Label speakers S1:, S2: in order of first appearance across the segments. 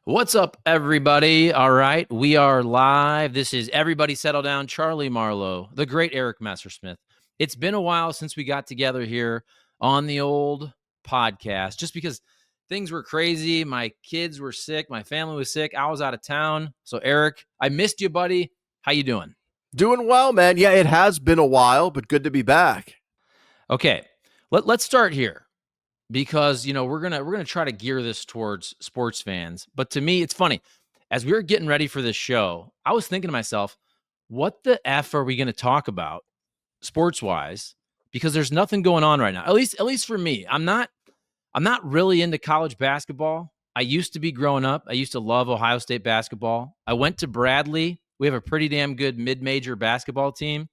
S1: What's up, everybody? All right, we are live. This is Everybody Settle Down, Charlie Marlow, the great Eric Messersmith. It's been a while since we got together here on the old podcast, just because things were crazy. My kids were sick. My family was sick. I was out of town. So, Eric, I missed you, buddy. How you doing?
S2: Doing well, man. Yeah, it has been a while, but good to be back.
S1: Okay, let's start here because we're gonna try to gear this towards sports fans. But to me, it's funny. As we were getting ready for this show, I was thinking to myself, what the F are we gonna talk about sports wise? Because there's nothing going on right now. At least for me. I'm not really into college basketball. I used to be growing up. I used to love Ohio State basketball. I went to Bradley. We have a pretty damn good mid-major basketball team.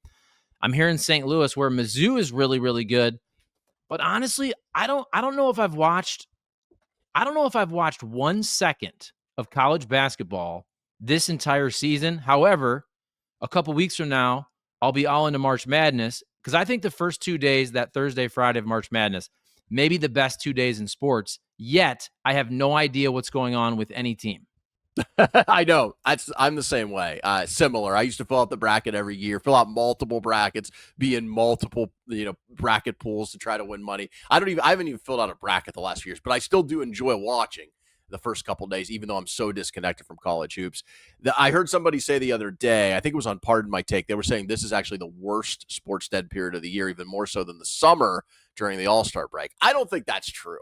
S1: I'm here in St. Louis where Mizzou is really, really good. But honestly, I don't know if I've watched 1 second of college basketball this entire season. However, a couple weeks from now, I'll be all into March Madness because I think the first 2 days, that Thursday, Friday of March Madness, maybe the best 2 days in sports. Yet I have no idea what's going on with any team.
S2: I know. I'm the same way. Similar. I used to fill out the bracket every year, fill out multiple brackets, be in multiple, bracket pools to try to win money. I haven't even filled out a bracket the last few years, but I still do enjoy watching the first couple of days, even though I'm so disconnected from college hoops. I heard somebody say the other day, I think it was on Pardon My Take, they were saying this is actually the worst sports dead period of the year, even more so than the summer during the All-Star break. I don't think that's true.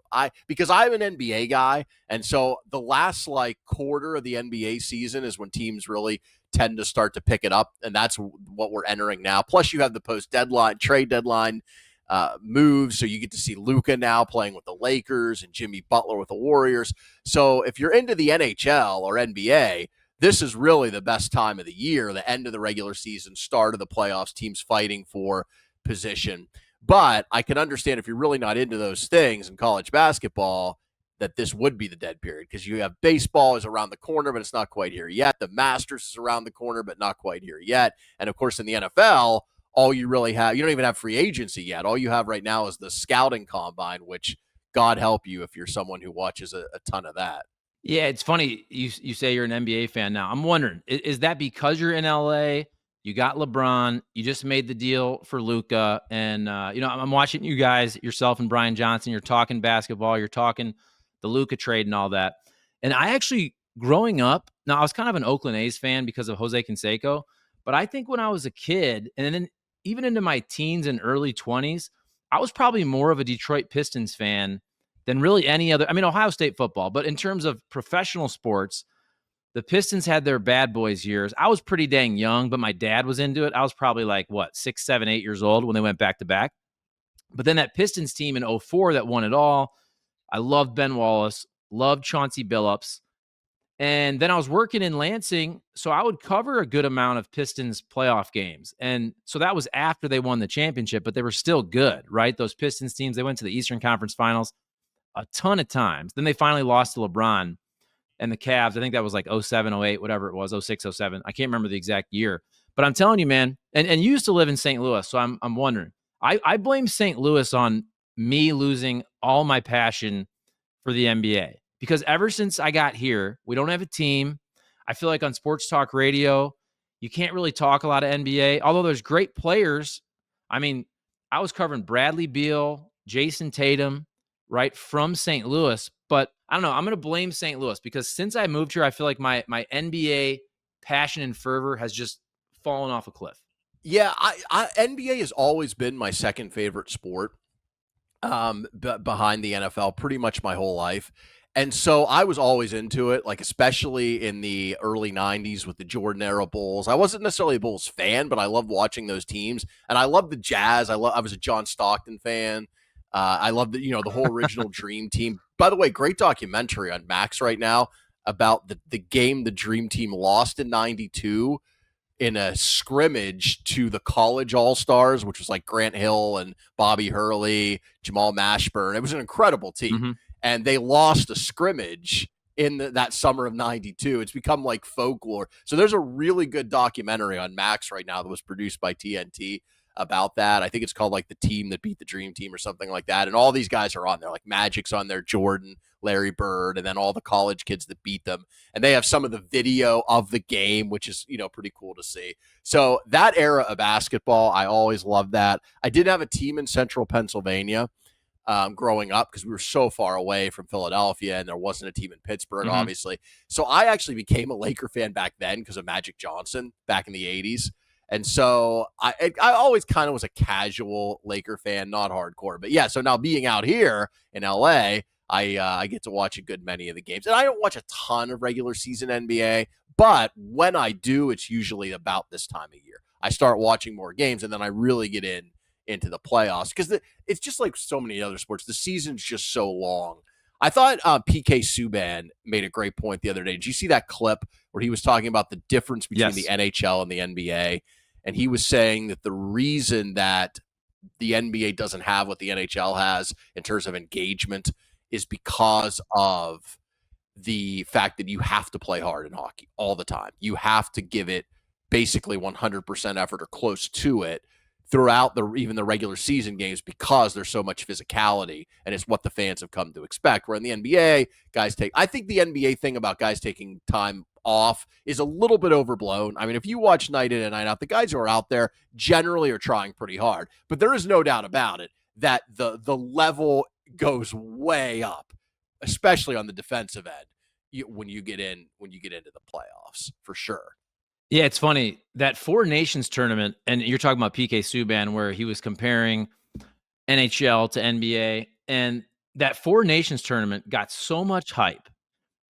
S2: Because I'm an NBA guy, and so the last quarter of the NBA season is when teams really tend to start to pick it up, and that's what we're entering now. Plus, you have the post-deadline, trade deadline moves, so you get to see Luka now playing with the Lakers and Jimmy Butler with the Warriors. So if you're into the NHL or NBA, this is really the best time of the year, the end of the regular season, start of the playoffs, teams fighting for position. But I can understand if you're really not into those things in college basketball, that this would be the dead period because you have baseball is around the corner, but it's not quite here yet. The Masters is around the corner, but not quite here yet. And of course, in the NFL, all you really have, you don't even have free agency yet. All you have right now is the scouting combine, which God help you if you're someone who watches a ton of that.
S1: Yeah, it's funny you say you're an NBA fan now. I'm wondering, is that because you're in LA? You got LeBron. You just made the deal for Luka, and I'm watching you guys, yourself and Brian Johnson. You're talking basketball. You're talking the Luka trade and all that. And I actually, growing up, now I was kind of an Oakland A's fan because of Jose Canseco, but I think when I was a kid, and then even into my teens and early 20s, I was probably more of a Detroit Pistons fan than really any other. I mean, Ohio State football, but in terms of professional sports, the Pistons had their bad boys years. I was pretty dang young, but my dad was into it. I was probably like, what, 6, 7, 8 years old when they went back to back. But then that Pistons team in '04 that won it all, I loved Ben Wallace, loved Chauncey Billups. And then I was working in Lansing, so I would cover a good amount of Pistons playoff games. And so that was after they won the championship, but they were still good, right? Those Pistons teams, they went to the Eastern Conference Finals a ton of times. Then they finally lost to LeBron and the Cavs. I think that was like '07, '08, whatever it was, '06, '07. I can't remember the exact year. But I'm telling you, man, and you used to live in St. Louis, so I'm wondering. I blame St. Louis on me losing all my passion for the NBA because ever since I got here, we don't have a team. I feel like on sports talk radio, you can't really talk a lot of NBA, although there's great players. I mean, I was covering Bradley Beal, Jason Tatum, right, from St. Louis. But I don't know. I'm going to blame St. Louis because since I moved here, I feel like my NBA passion and fervor has just fallen off a cliff.
S2: Yeah, NBA has always been my second favorite sport, behind the NFL, pretty much my whole life. And so I was always into it, like especially in the early '90s with the Jordan era Bulls. I wasn't necessarily a Bulls fan, but I loved watching those teams, and I loved the Jazz. I was a John Stockton fan. I love the whole original Dream Team. By the way, great documentary on Max right now about the game the Dream Team lost in '92 in a scrimmage to the college All-Stars, which was like Grant Hill and Bobby Hurley, Jamal Mashburn. It was an incredible team.
S1: Mm-hmm.
S2: And they lost a scrimmage in that summer of '92. It's become like folklore. So there's a really good documentary on Max right now that was produced by TNT about that. I think it's called like The Team That Beat the Dream Team or something like that. And all these guys are on there, like Magic's on there, Jordan, Larry Bird, and then all the college kids that beat them. And they have some of the video of the game, which is, pretty cool to see. So that era of basketball, I always loved that. I did have a team in central Pennsylvania growing up because we were so far away from Philadelphia and there wasn't a team in Pittsburgh, obviously. So I actually became a Laker fan back then because of Magic Johnson back in the 80s. And so I always kind of was a casual Laker fan, not hardcore. But yeah, so now being out here in LA, I get to watch a good many of the games. And I don't watch a ton of regular season NBA, but when I do, it's usually about this time of year. I start watching more games, and then I really get into the playoffs because it's just like so many other sports. The season's just so long. I thought PK Subban made a great point the other day. Did you see that clip where he was talking about the difference between the NHL and the NBA? And he was saying that the reason that the NBA doesn't have what the NHL has in terms of engagement is because of the fact that you have to play hard in hockey all the time. You have to give it basically 100% effort or close to it throughout even the regular season games because there's so much physicality, and it's what the fans have come to expect. Where in the NBA, I think the NBA thing about guys taking time off is a little bit overblown. I mean, if you watch night in and night out, the guys who are out there generally are trying pretty hard, but there is no doubt about it that the level goes way up, especially on the defensive end when you get into the playoffs, for sure.
S1: Yeah, it's funny that Four Nations tournament, and you're talking about PK Subban, where he was comparing NHL to NBA, and that Four Nations tournament got so much hype,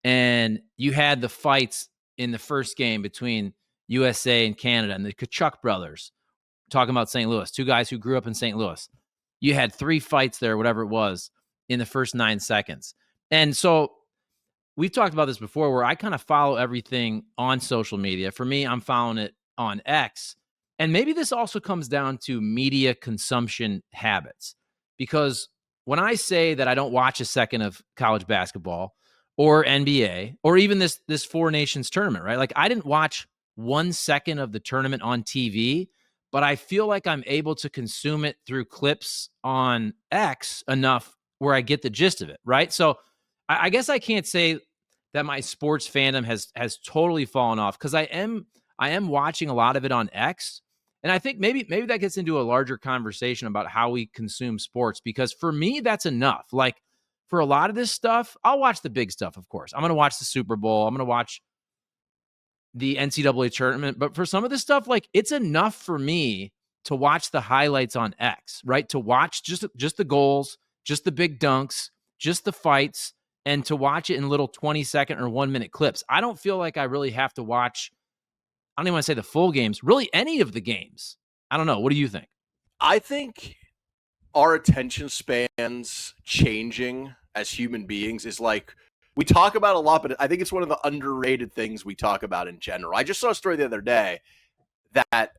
S1: and you had the fights in the first game between USA and Canada, and the Kachuk brothers, talking about St. Louis, two guys who grew up in St. Louis. You had 3 fights there, whatever it was, in the first 9 seconds. And so we've talked about this before where I kind of follow everything on social media. For me, I'm following it on X. And maybe this also comes down to media consumption habits. Because when I say that I don't watch a second of college basketball or NBA or even this Four Nations tournament, right? Like I didn't watch 1 second of the tournament on TV, but I feel like I'm able to consume it through clips on X enough where I get the gist of it, right? So I guess I can't say that my sports fandom has totally fallen off because I am watching a lot of it on X, and I think maybe that gets into a larger conversation about how we consume sports. Because for me, that's enough. Like for a lot of this stuff, I'll watch the big stuff. Of course, I'm going to watch the Super Bowl. I'm going to watch the NCAA tournament. But for some of this stuff, like it's enough for me to watch the highlights on X, right? To watch just the goals, just the big dunks, just the fights, and to watch it in little 20-second or 1-minute clips. I don't feel like I really have to watch, I don't even want to say the full games, really any of the games. I don't know. What do you think?
S2: I think our attention spans changing as human beings is like, we talk about a lot, but I think it's one of the underrated things we talk about in general. I just saw a story the other day that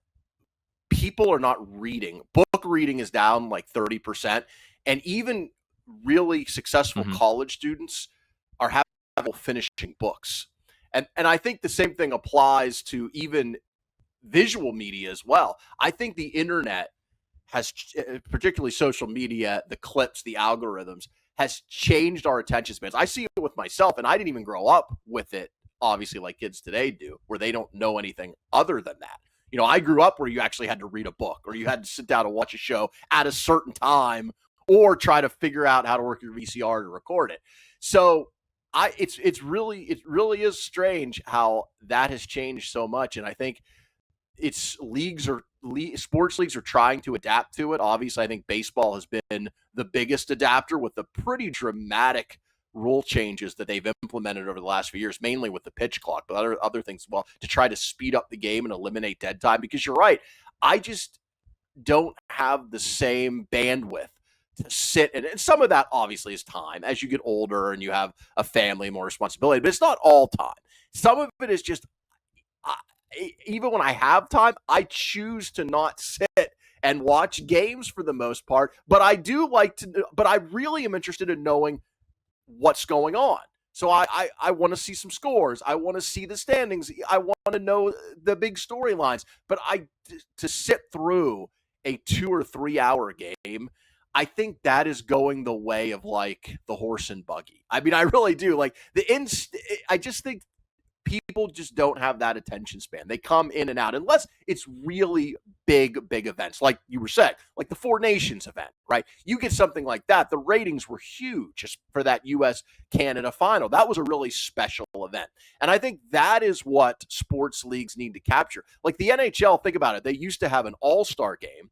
S2: people are not reading. Book reading is down like 30%. And even really successful college students are having trouble finishing books. And I think the same thing applies to even visual media as well. I think the internet has, particularly social media, the clips, the algorithms, has changed our attention spans. I see it with myself, and I didn't even grow up with it, obviously, like kids today do, where they don't know anything other than that. I grew up where you actually had to read a book or you had to sit down and watch a show at a certain time or try to figure out how to work your VCR to record it. So it really is strange how that has changed so much. And I think sports leagues are trying to adapt to it. Obviously, I think baseball has been the biggest adapter with the pretty dramatic rule changes that they've implemented over the last few years, mainly with the pitch clock, but other things as well, to try to speed up the game and eliminate dead time. Because you're right, I just don't have the same bandwidth to sit, and some of that obviously is time as you get older and you have a family, more responsibility, but it's not all time. Some of it is just, even when I have time, I choose to not sit and watch games for the most part, but I really am interested in knowing what's going on. So I want to see some scores. I want to see the standings. I want to know the big storylines, but to sit through a 2 or 3 hour game, I think that is going the way of like the horse and buggy. I mean, I really do. Like I just think people just don't have that attention span. They come in and out unless it's really big events, like you were saying, like the Four Nations event, right? You get something like that. The ratings were huge just for that U.S. Canada final. That was a really special event. And I think that is what sports leagues need to capture. Like the NHL, think about it. They used to have an all-star game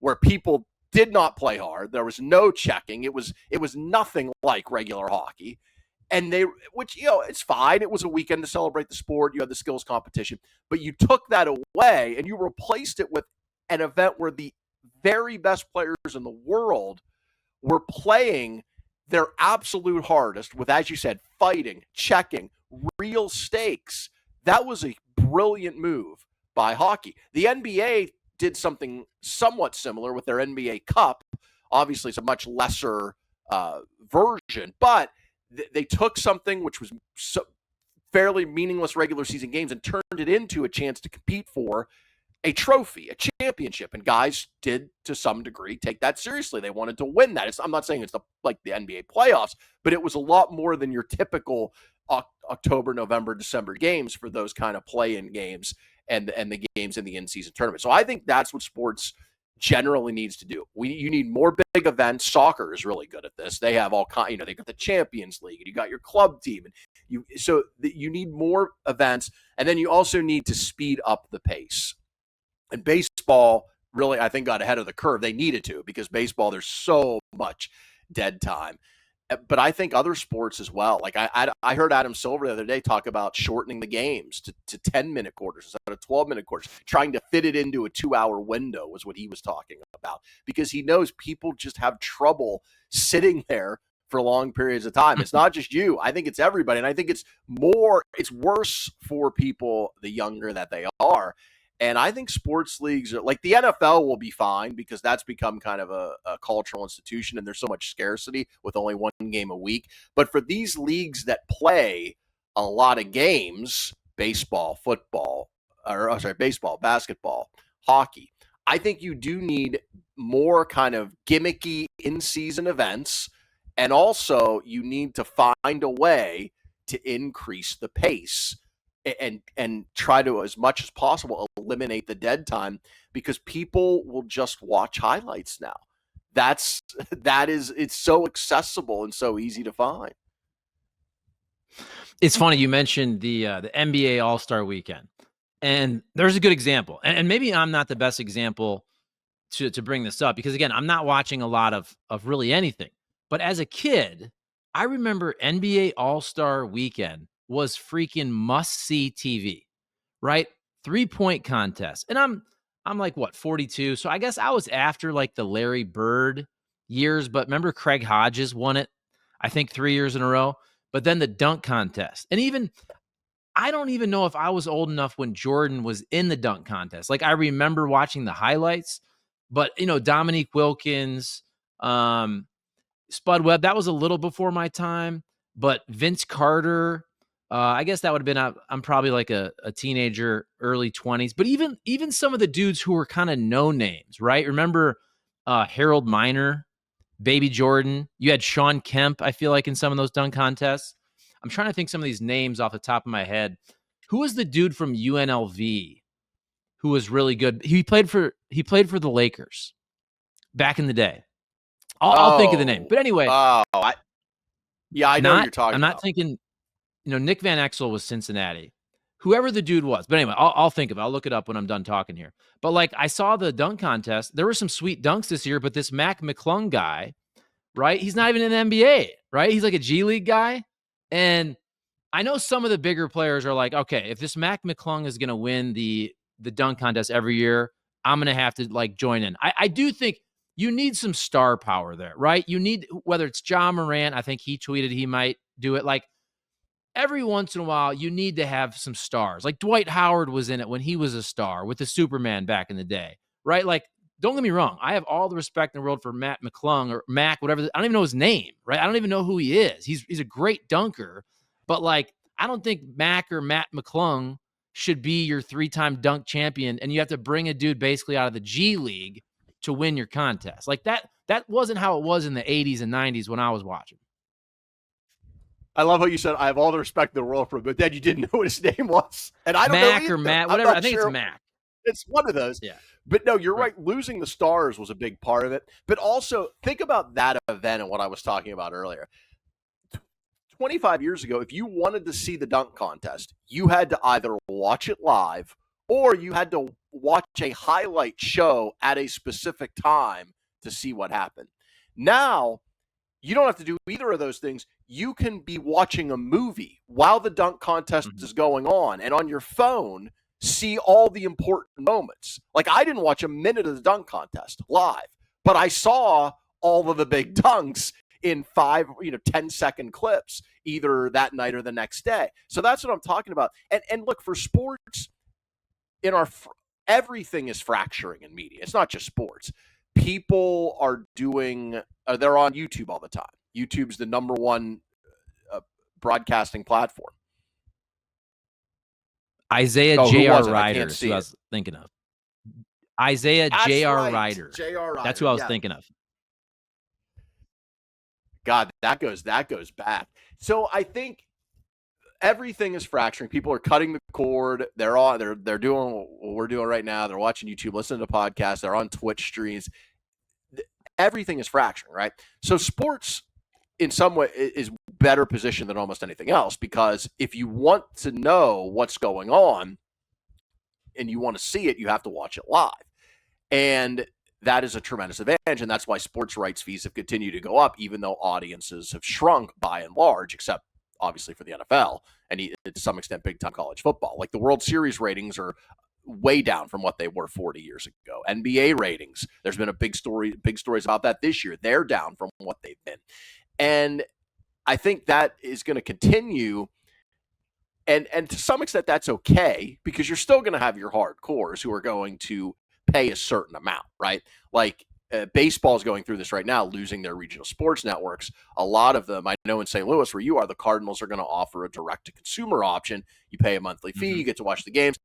S2: where people did not play hard. There was no checking. It was nothing like regular hockey. And which, it's fine. It was a weekend to celebrate the sport. You had the skills competition, but you took that away and you replaced it with an event where the very best players in the world were playing their absolute hardest with, as you said, fighting, checking, real stakes. That was a brilliant move by hockey. The NBA did something somewhat similar with their NBA Cup. Obviously, it's a much lesser version, but they took something which was fairly meaningless regular season games and turned it into a chance to compete for a trophy, a championship. And guys did, to some degree, take that seriously. They wanted to win that. I'm not saying it's like the NBA playoffs, but it was a lot more than your typical October, November, December games for those kind of play-in games and the games in the in-season tournament. So I think that's what sports generally needs to do. You need more big events. Soccer is really good at this. They have all kind, they got the Champions League and you got your club team, and you need more events, and then you also need to speed up the pace. And baseball really, I think, got ahead of the curve. They needed to, because baseball, there's so much dead time. But I think other sports as well. Like I heard Adam Silver the other day talk about shortening the games to 10-minute quarters instead of 12-minute quarters, trying to fit it into a 2-hour window was what he was talking about, because he knows people just have trouble sitting there for long periods of time. It's not just you. I think it's everybody. And I think it's worse for people the younger that they are. And I think sports leagues are like the NFL will be fine, because that's become kind of a cultural institution and there's so much scarcity with only one game a week. But for these leagues that play a lot of games, baseball, basketball, hockey, I think you do need more kind of gimmicky in-season events. And also you need to find a way to increase the pace and try to, as much as possible, eliminate the dead time, because people will just watch highlights now. It's so accessible and so easy to find.
S1: It's funny you mentioned the NBA All-Star Weekend, and there's a good example. And maybe I'm not the best example to bring this up, because again, I'm not watching a lot of really anything. But as a kid, I remember NBA All-Star Weekend was freaking must-see TV, right? 3-point contest. And I'm like, what, 42? So I guess I was after like the Larry Bird years, but remember Craig Hodges won it, I think 3 years in a row. But then the dunk contest. And I don't even know if I was old enough when Jordan was in the dunk contest. Like I remember watching the highlights, but Dominique Wilkins, Spud Webb, that was a little before my time. But Vince Carter, I guess that would have been, I'm probably like a teenager, early 20s. But even some of the dudes who were kind of no names, right? Remember Harold Miner, Baby Jordan? You had Sean Kemp, I feel like, in some of those dunk contests. I'm trying to think some of these names off the top of my head. Who was the dude from UNLV who was really good? He played for the Lakers back in the day. I'll think of the name. But anyway.
S2: I know who you're talking about.
S1: I'm not thinking, Nick Van Exel was Cincinnati. Whoever the dude was. But anyway, I'll think of it. I'll look it up when I'm done talking here. But like I saw the dunk contest. There were some sweet dunks this year, but this Mac McClung guy, right? He's not even in the NBA, right? He's like a G League guy. And I know some of the bigger players are like, okay, if this Mac McClung is going to win the dunk contest every year, I'm going to have to like join in. I do think you need some star power there, right? You need, whether it's Ja Morant, I think he tweeted he might do it. Like every once in a while, you need to have some stars. Like Dwight Howard was in it when he was a star with the Superman back in the day, right? Like, don't get me wrong. I have all the respect in the world for Matt McClung or Mac, whatever. I don't even know his name, right? I don't even know who he is. He's a great dunker, but like, I don't think Mac or Matt McClung should be your 3-time dunk champion. And you have to bring a dude basically out of the G League to win your contest. Like that wasn't how it was in the 80s and 90s when I was watching.
S2: I love how you said, I have all the respect in the world for him, but then you didn't know what his name was. And I don't know
S1: Mac
S2: either.
S1: or Matt,
S2: I'm
S1: whatever.
S2: not
S1: I think
S2: sure.
S1: it's Mac.
S2: It's one of those.
S1: Yeah.
S2: But no, you're right. Losing the stars was a big part of it. But also, think about that event and what I was talking about earlier. 25 years ago, if you wanted to see the dunk contest, you had to either watch it live or you had to watch a highlight show at a specific time to see what happened. Now, you don't have to do either of those things. You can be watching a movie while the dunk contest is going on, and on your phone, see all the important moments. Like, I didn't watch a minute of the dunk contest live, but I saw all of the big dunks in 10-second clips, either that night or the next day. So that's what I'm talking about. And look, for sports, everything is fracturing in media. It's not just sports. People are they're on YouTube all the time. YouTube's the number one broadcasting platform.
S1: Isaiah J.R. Ryder is who I was thinking of. Isaiah J.R. Ryder.
S2: J.R. Ryder.
S1: That's who I was thinking of.
S2: God, that goes back. So I think everything is fracturing. People are cutting the cord. They're doing what we're doing right now. They're watching YouTube, listening to podcasts. They're on Twitch streams. Everything is fracturing, right? So sports, in some way, is better positioned than almost anything else, because if you want to know what's going on and you want to see it, you have to watch it live. And that is a tremendous advantage, and that's why sports rights fees have continued to go up, even though audiences have shrunk by and large, except obviously for the NFL and to some extent big-time college football. Like, the World Series ratings are way down from what they were 40 years ago. NBA ratings, there's been big stories about that this year. They're down from what they've been. And I think that is going to continue. And to some extent, that's okay, because you're still going to have your hardcores who are going to pay a certain amount, right? Like, baseball is going through this right now, losing their regional sports networks. A lot of them, I know in St. Louis, where you are, the Cardinals are going to offer a direct-to-consumer option. You pay a monthly fee, you get to watch the games.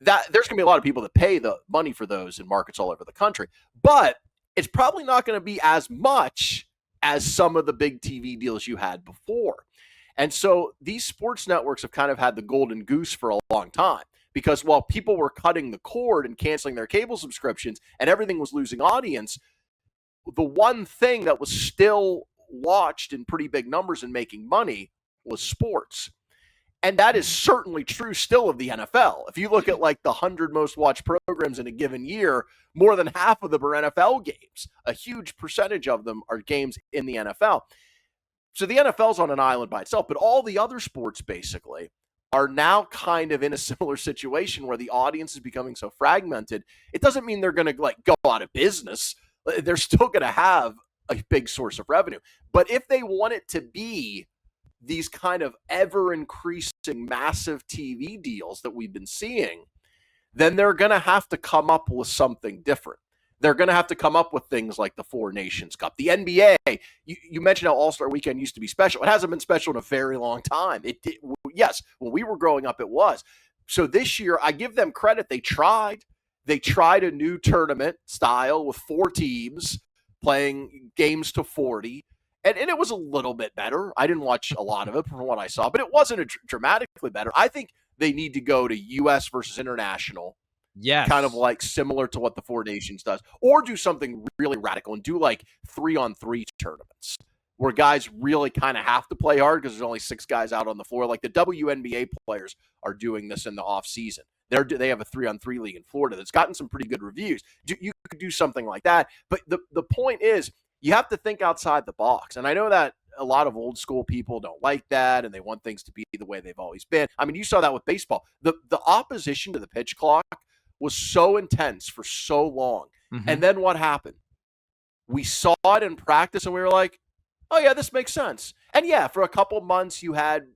S2: There's going to be a lot of people that pay the money for those in markets all over the country. But it's probably not going to be as much as some of the big TV deals you had before. And so these sports networks have kind of had the golden goose for a long time, because while people were cutting the cord and canceling their cable subscriptions and everything was losing audience, the one thing that was still watched in pretty big numbers and making money was sports. And that is certainly true still of the NFL. If you look at like the 100 most watched programs in a given year, more than half of them are NFL games. A huge percentage of them are games in the NFL. So the NFL's on an island by itself, but all the other sports basically are now kind of in a similar situation where the audience is becoming so fragmented. It doesn't mean they're going to like go out of business. They're still going to have a big source of revenue. But if they want it to be these kind of ever-increasing massive TV deals that we've been seeing, then they're going to have to come up with something different. They're going to have to come up with things like the Four Nations Cup. The NBA, you mentioned how All-Star Weekend used to be special. It hasn't been special in a very long time. Yes, when we were growing up, it was. So this year, I give them credit. They tried. They tried a new tournament style with 4 teams playing games to 40. And it was a little bit better. I didn't watch a lot of it from what I saw, but it wasn't dramatically better. I think they need to go to U.S. versus international.
S1: Yes.
S2: Kind of like similar to what the Four Nations does, or do something really radical and do like 3-on-3 tournaments where guys really kind of have to play hard because there's only 6 guys out on the floor. Like the WNBA players are doing this in the off season. They have a 3-on-3 league in Florida that's gotten some pretty good reviews. You could do something like that. But the point is, you have to think outside the box. And I know that a lot of old school people don't like that, and they want things to be the way they've always been. I mean, you saw that with baseball. The opposition to the pitch clock was so intense for so long. Mm-hmm. And then what happened? We saw it in practice, and we were like, oh, yeah, this makes sense. And, yeah, for a couple months, you had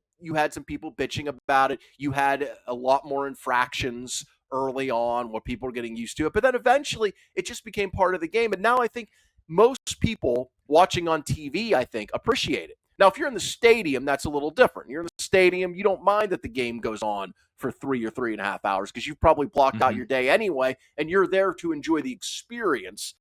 S2: some people bitching about it. You had a lot more infractions early on where people were getting used to it. But then eventually it just became part of the game. And now I think most people watching on TV, I think, appreciate it. Now, if you're in the stadium, that's a little different. You're in the stadium, you don't mind that the game goes on for 3 or 3.5 hours because you've probably blocked out your day anyway, and you're there to enjoy the experience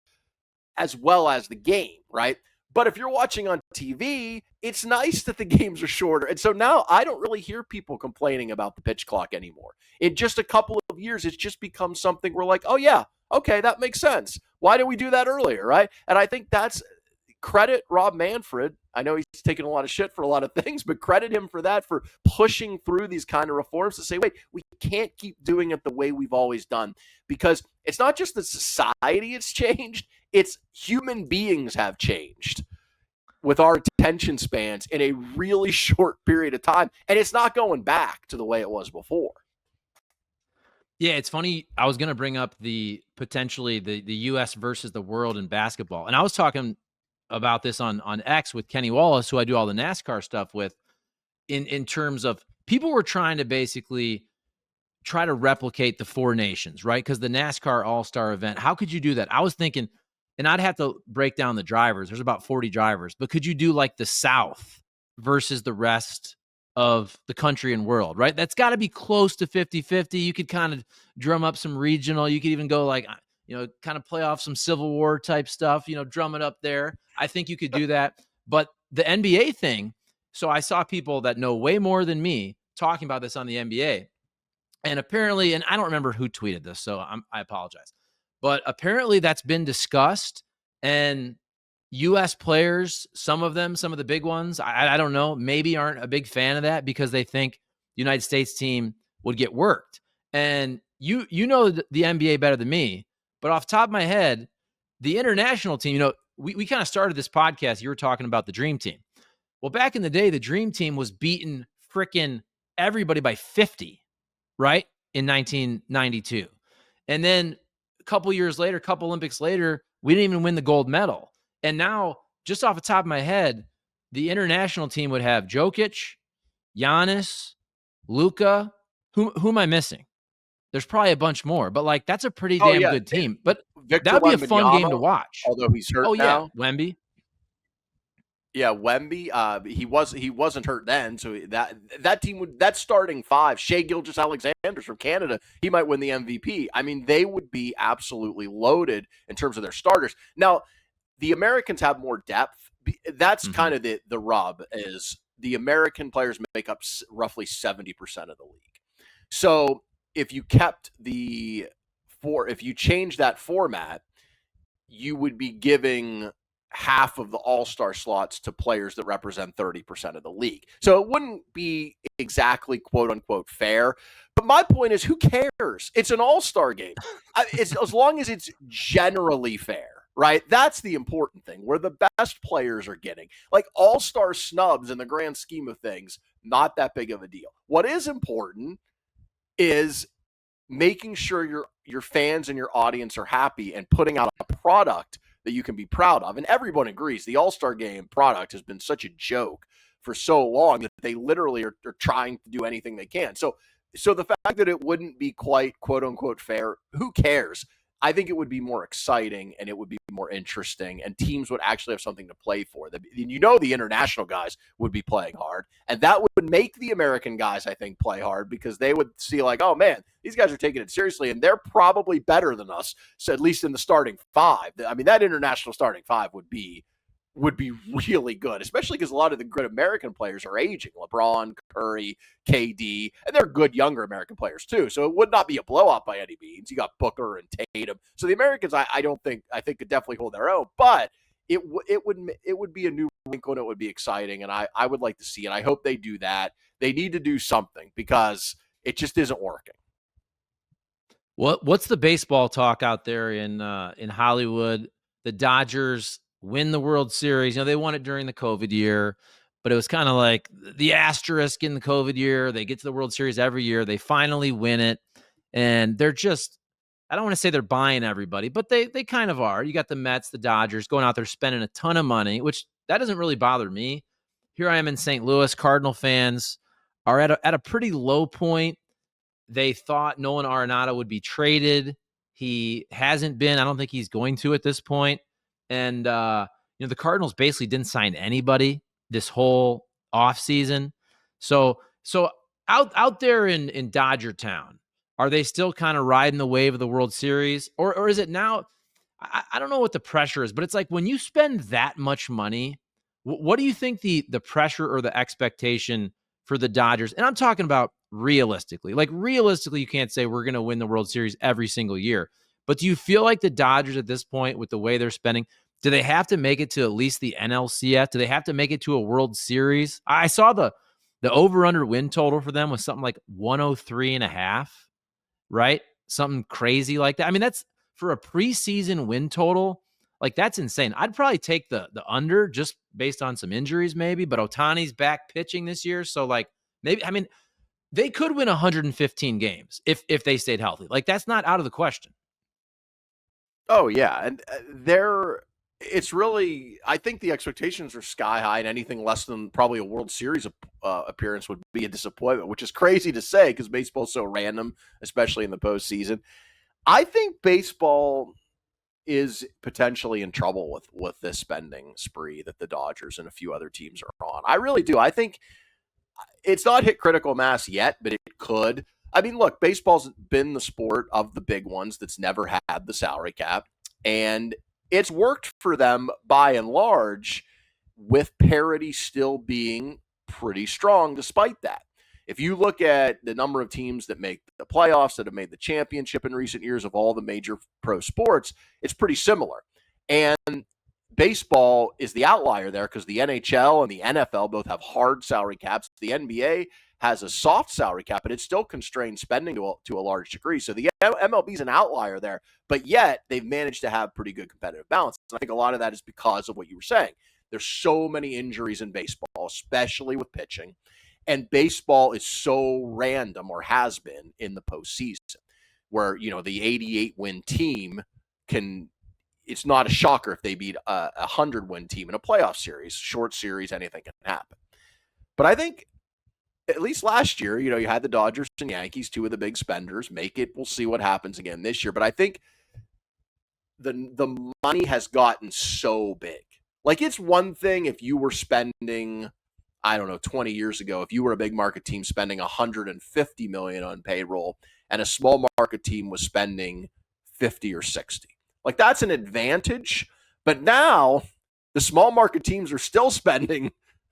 S2: as well as the game, right? But if you're watching on TV, it's nice that the games are shorter. And so now I don't really hear people complaining about the pitch clock anymore. In just a couple of years, it's just become something we're like, oh, yeah, okay, that makes sense. Why didn't we do that earlier, right? And I think that's credit Rob Manfred. I know he's taken a lot of shit for a lot of things, but credit him for that, for pushing through these kind of reforms to say, wait, we can't keep doing it the way we've always done, because it's not just the society it's changed, it's human beings have changed with our attention spans in a really short period of time, and it's not going back to the way it was before.
S1: Yeah, it's funny. I was going to bring up the potentially the U.S. versus the world in basketball, and I was talking about this on X with Kenny Wallace, who I do all the NASCAR stuff with, in terms of people were trying to basically try to replicate the Four Nations, right? Because the NASCAR All-Star event, how could you do that? I was thinking, and I'd have to break down the drivers. There's about 40 drivers, but could you do like the South versus the rest of the country and world, right? That's got to be close to 50-50. You could kind of drum up some regional. You could even go like, kind of play off some Civil War type stuff, drum it up there. I think you could do that. But the NBA thing, so I saw people that know way more than me talking about this on the NBA. And apparently, and I don't remember who tweeted this, so I apologize. But apparently that's been discussed, and U.S. players, some of the big ones, I don't know, maybe aren't a big fan of that because they think the United States team would get worked. And you know the NBA better than me, but off the top of my head, the international team, we kind of started this podcast. You were talking about the Dream Team. Well, back in the day, the Dream Team was beating freaking everybody by 50, right? In 1992. And then a couple years later, a couple Olympics later, we didn't even win the gold medal. And now, just off the top of my head, the international team would have Jokic, Giannis, Luka. Who am I missing? There's probably a bunch more, but like that's a pretty damn good team. But
S2: Victor
S1: that would be a fun game to watch.
S2: Although he's hurt
S1: now.
S2: now.
S1: Wemby.
S2: Yeah, Wemby. He wasn't hurt then, so that team would, that starting five, Shai Gilgeous-Alexander from Canada, he might win the MVP. I mean, they would be absolutely loaded in terms of their starters. Now, the Americans have more depth. That's kind of the rub, is the American players make up roughly 70% of the league. So if you if you change that format, you would be giving half of the all-star slots to players that represent 30% of the league. So it wouldn't be exactly quote-unquote fair. But my point is, who cares? It's an all-star game. It's, as long as it's generally fair, right? That's the important thing, where the best players are getting. Like all-star snubs in the grand scheme of things, not that big of a deal. What is important is making sure your fans and your audience are happy and putting out a product that you can be proud of. And everyone agrees the All-Star Game product has been such a joke for so long that they literally are trying to do anything they can. So the fact that it wouldn't be quite quote unquote fair, who cares? I think it would be more exciting and it would be more interesting, and teams would actually have something to play for. The international guys would be playing hard, and that would make the American guys, I think, play hard, because they would see like, oh man, these guys are taking it seriously and they're probably better than us. So at least in the starting five, I mean, that international starting five would be really good, especially because a lot of the good American players are aging. LeBron, Curry, KD, and they're good younger American players too. So it would not be a blowout by any means. You got Booker and Tatum. So the Americans, I think could definitely hold their own, but it would be a new wrinkle and it would be exciting. And I would like to see it. I hope they do that. They need to do something because it just isn't working.
S1: What's the baseball talk out there in Hollywood? The Dodgers win the World Series. They won it during the COVID year, but it was kind of like the asterisk in the COVID year. They get to the World Series every year. They finally win it. And they're just, I don't want to say they're buying everybody, but they kind of are. You got the Mets, the Dodgers going out there spending a ton of money, which that doesn't really bother me. Here I am in St. Louis. Cardinal fans are at a pretty low point. They thought Nolan Arenado would be traded. He hasn't been. I don't think he's going to at this point. And, the Cardinals basically didn't sign anybody this whole offseason. So out there in Dodger Town, are they still kind of riding the wave of the World Series? Or is it now? I don't know what the pressure is, but it's like when you spend that much money, what do you think the pressure or the expectation for the Dodgers? And I'm talking about realistically. Like realistically, you can't say we're going to win the World Series every single year. But do you feel like the Dodgers at this point, with the way they're spending, do they have to make it to at least the NLCS? Do they have to make it to a World Series? I saw the over under win total for them was something like 103 and a half, right? Something crazy like that. I mean, that's for a preseason win total. Like that's insane. I'd probably take the under just based on some injuries, maybe. But Otani's back pitching this year, so like maybe. I mean, they could win 115 games if they stayed healthy. Like that's not out of the question.
S2: Oh yeah, and it's really, I think the expectations are sky high, and anything less than probably a World Series appearance would be a disappointment, which is crazy to say because baseball's so random, especially in the postseason. I think baseball is potentially in trouble with this spending spree that the Dodgers and a few other teams are on. I really do. I think it's not hit critical mass yet, but it could. I mean, look, baseball's been the sport of the big ones that's never had the salary cap, and it's worked for them by and large, with parity still being pretty strong despite that. If you look at the number of teams that make the playoffs, that have made the championship in recent years of all the major pro sports, it's pretty similar. And baseball is the outlier there because the NHL and the NFL both have hard salary caps. The NBA has a soft salary cap, but it still constrains spending to a large degree. So the MLB is an outlier there, but yet they've managed to have pretty good competitive balance. And I think a lot of that is because of what you were saying. There's so many injuries in baseball, especially with pitching, and baseball is so random, or has been, in the postseason, where the 88 win team can. It's not a shocker if they beat a 100-win team in a playoff series, short series, anything can happen. But I think at least last year, you had the Dodgers and Yankees, two of the big spenders, make it. We'll see what happens again this year. But I think the money has gotten so big. Like, it's one thing if you were spending, I don't know, 20 years ago, if you were a big market team spending $150 million on payroll and a small market team was spending 50 or 60. Like, that's an advantage. But now the small market teams are still spending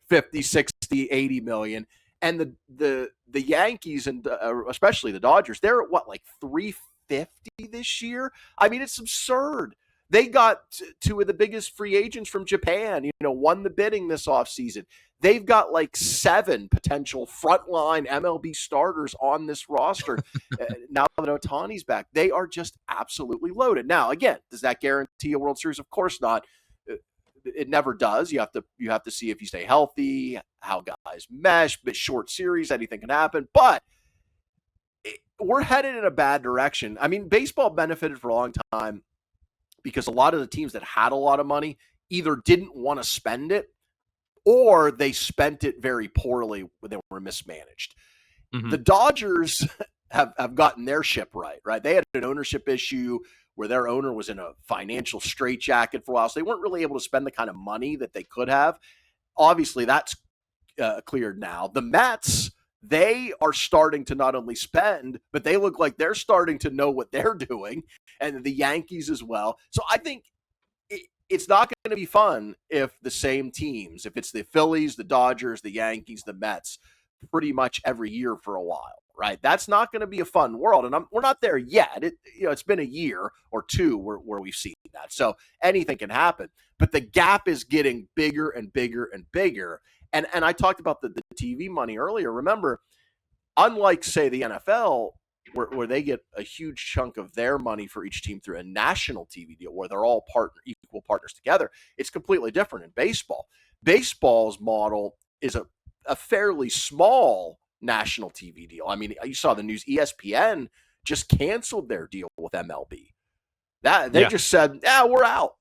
S2: 50, 60, 80 million. And the Yankees, and especially the Dodgers, they're at what, like 350 this year? I mean, it's absurd. They got two of the biggest free agents from Japan, won the bidding this offseason. They've got like 7 potential frontline MLB starters on this roster. Now that Otani's back, they are just absolutely loaded. Now, again, does that guarantee a World Series? Of course not. It never does. You have to see if you stay healthy, how guys mesh, but short series, anything can happen. But we're headed in a bad direction. I mean, baseball benefited for a long time because a lot of the teams that had a lot of money either didn't want to spend it, or they spent it very poorly when they were mismanaged. Mm-hmm. The Dodgers have gotten their ship right? They had an ownership issue where their owner was in a financial straitjacket for a while, so they weren't really able to spend the kind of money that they could have. Obviously, that's cleared now. The Mets, they are starting to not only spend, but they look like they're starting to know what they're doing, and the Yankees as well. So I think it's not going to be fun if the same teams, if it's the Phillies, the Dodgers, the Yankees, the Mets, pretty much every year for a while, right? That's not going to be a fun world, and we're not there yet. It's been a year or two where we've seen that, so anything can happen. But the gap is getting bigger and bigger and bigger. And I talked about the TV money earlier. Remember, unlike, say, the NFL, where they get a huge chunk of their money for each team through a national TV deal where they're all equal partners together, it's completely different in baseball. Baseball's model is a fairly small national TV deal. I mean, you saw the news, ESPN just canceled their deal with MLB. They just said, we're out.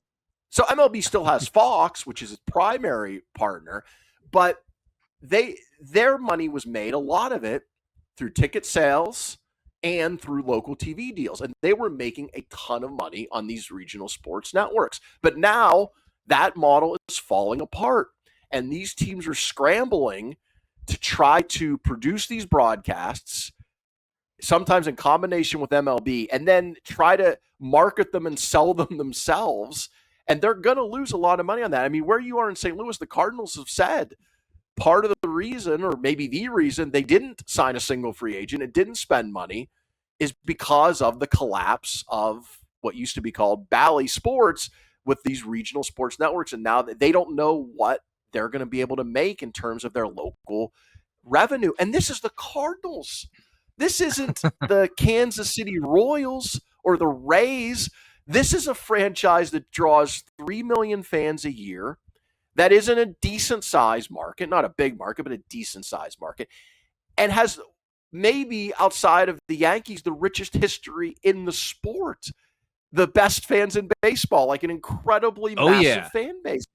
S2: So MLB still has Fox, which is its primary partner, but their money was made, a lot of it, through ticket sales and through local TV deals. And they were making a ton of money on these regional sports networks. But now that model is falling apart. And these teams are scrambling to try to produce these broadcasts, sometimes in combination with MLB, and then try to market them and sell them themselves. And they're going to lose a lot of money on that. I mean, where you are in St. Louis, the Cardinals have said part of the reason, or maybe the reason, they didn't sign a single free agent and didn't spend money is because of the collapse of what used to be called Bally Sports with these regional sports networks. And now they don't know what they're going to be able to make in terms of their local revenue. And this is the Cardinals. This isn't the Kansas City Royals or the Rays. This is a franchise that draws 3 million fans a year. That is in a decent size market, not a big market, but a decent size market, and has maybe outside of the Yankees the richest history in the sport. The best fans in baseball, like an incredibly massive fan base.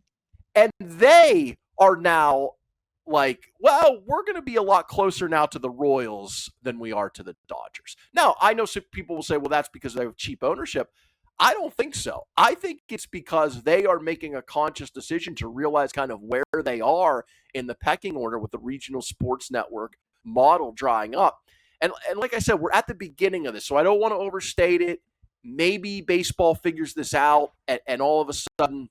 S2: And they are now like, well, we're going to be a lot closer now to the Royals than we are to the Dodgers. Now, I know some people will say, well, that's because they have cheap ownership. I don't think so. I think it's because they are making a conscious decision to realize kind of where they are in the pecking order with the regional sports network model drying up. And like I said, we're at the beginning of this, so I don't want to overstate it. Maybe baseball figures this out, and all of a sudden,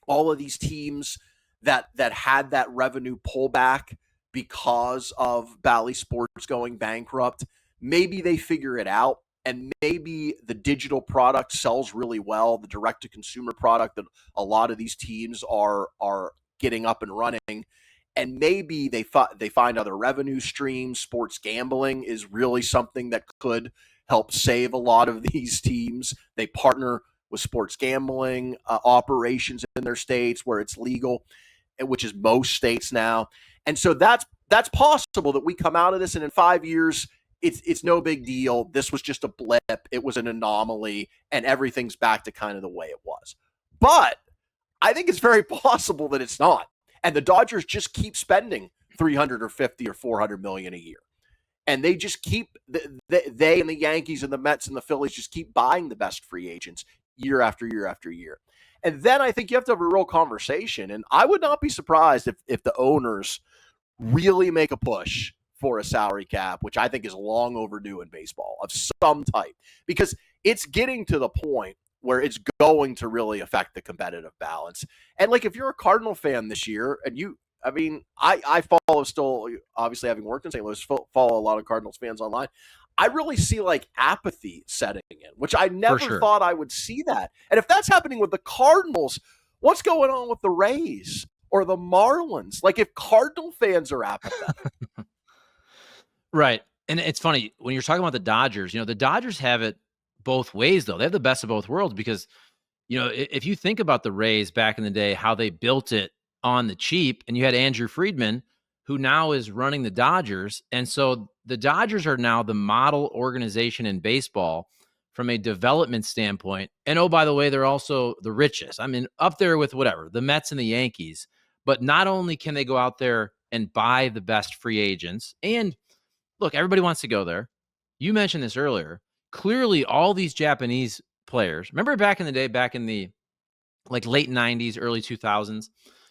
S2: all of these teams that had that revenue pullback because of Bally Sports going bankrupt, maybe they figure it out, and maybe the digital product sells really well, the direct-to-consumer product that a lot of these teams are getting up and running, and maybe they find other revenue streams. Sports gambling is really something that could help save a lot of these teams. They partner with sports gambling operations in their states where it's legal, which is most states now. And so that's possible that we come out of this, and in 5 years, it's no big deal. This was just a blip. It was an anomaly, and everything's back to kind of the way it was. But I think it's very possible that it's not. And the Dodgers just keep spending $300 or $50 or $400 million a year. And they just keep, they and the Yankees and the Mets and the Phillies just keep buying the best free agents year after year after year. And then I think you have to have a real conversation. And I would not be surprised if the owners really make a push for a salary cap, which I think is long overdue in baseball of some type, because it's getting to the point where it's going to really affect the competitive balance. And like, if you're a Cardinal fan this year, and I follow, still, obviously having worked in St. Louis, follow a lot of Cardinals fans online. I really see like apathy setting in, which I never thought I would see that. And if that's happening with the Cardinals, what's going on with the Rays or the Marlins? Like, if Cardinal fans are apathetic.
S1: Right. And it's funny when you're talking about the Dodgers, the Dodgers have it both ways, though. They have the best of both worlds because, if you think about the Rays back in the day, how they built it on the cheap, and you had Andrew Friedman, who now is running the Dodgers. And so the Dodgers are now the model organization in baseball from a development standpoint. And oh, by the way, they're also the richest. I mean, up there with whatever, the Mets and the Yankees. But not only can they go out there and buy the best free agents, and look, everybody wants to go there. You mentioned this earlier. Clearly, all these Japanese players, remember back in the day, back in the late 90s, early 2000s,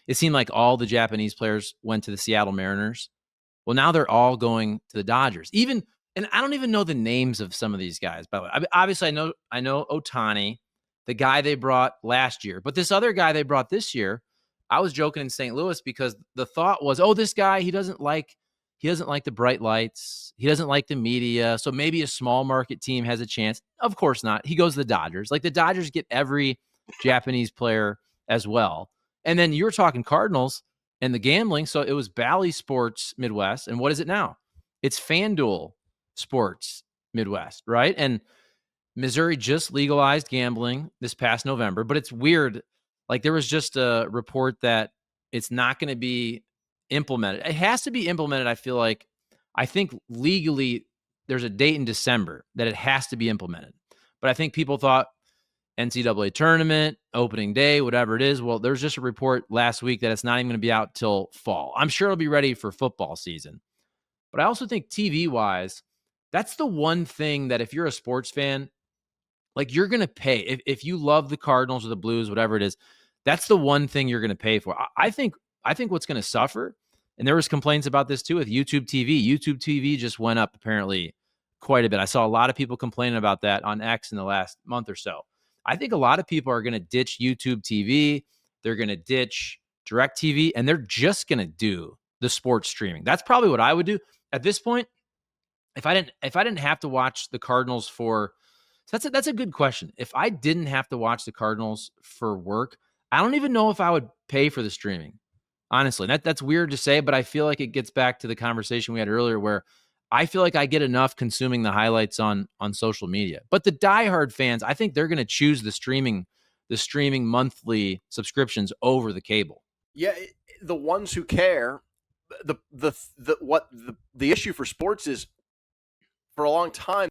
S1: it seemed like all the Japanese players went to the Seattle Mariners. Well, now they're all going to the Dodgers. And I don't even know the names of some of these guys, by the way. Obviously, I know Ohtani, the guy they brought last year. But this other guy they brought this year, I was joking in St. Louis because the thought was, oh, this guy, he doesn't like the bright lights. He doesn't like the media. So maybe a small market team has a chance. Of course not. He goes to the Dodgers. Like, the Dodgers get every Japanese player as well. And then you're talking Cardinals and the gambling. So it was Bally Sports Midwest. And what is it now? It's FanDuel Sports Midwest, right? And Missouri just legalized gambling this past November. But it's weird. Like, there was just a report that it's not going to be implemented. It has to be implemented, I feel like. I think legally there's a date in December that it has to be implemented. But I think people thought NCAA tournament, opening day, whatever it is. Well, there's just a report last week that it's not even going to be out till fall. I'm sure it'll be ready for football season. But I also think TV-wise, that's the one thing that if you're a sports fan, like, you're going to pay. If you love the Cardinals or the Blues, whatever it is, that's the one thing you're going to pay for. I think what's going to suffer, and there was complaints about this too with YouTube TV. YouTube TV just went up apparently quite a bit. I saw a lot of people complaining about that on X in the last month or so. I think a lot of people are going to ditch YouTube TV. They're going to ditch Direct TV, and they're just going to do the sports streaming. That's probably what I would do at this point. If I didn't have to watch the Cardinals for, that's a good question. If I didn't have to watch the Cardinals for work, I don't even know if I would pay for the streaming. Honestly, that's weird to say, but I feel like it gets back to the conversation we had earlier where I feel like I get enough consuming the highlights on social media. But the diehard fans, I think they're going to choose the streaming monthly subscriptions over the cable.
S2: Yeah, the ones who care, the issue for sports is, for a long time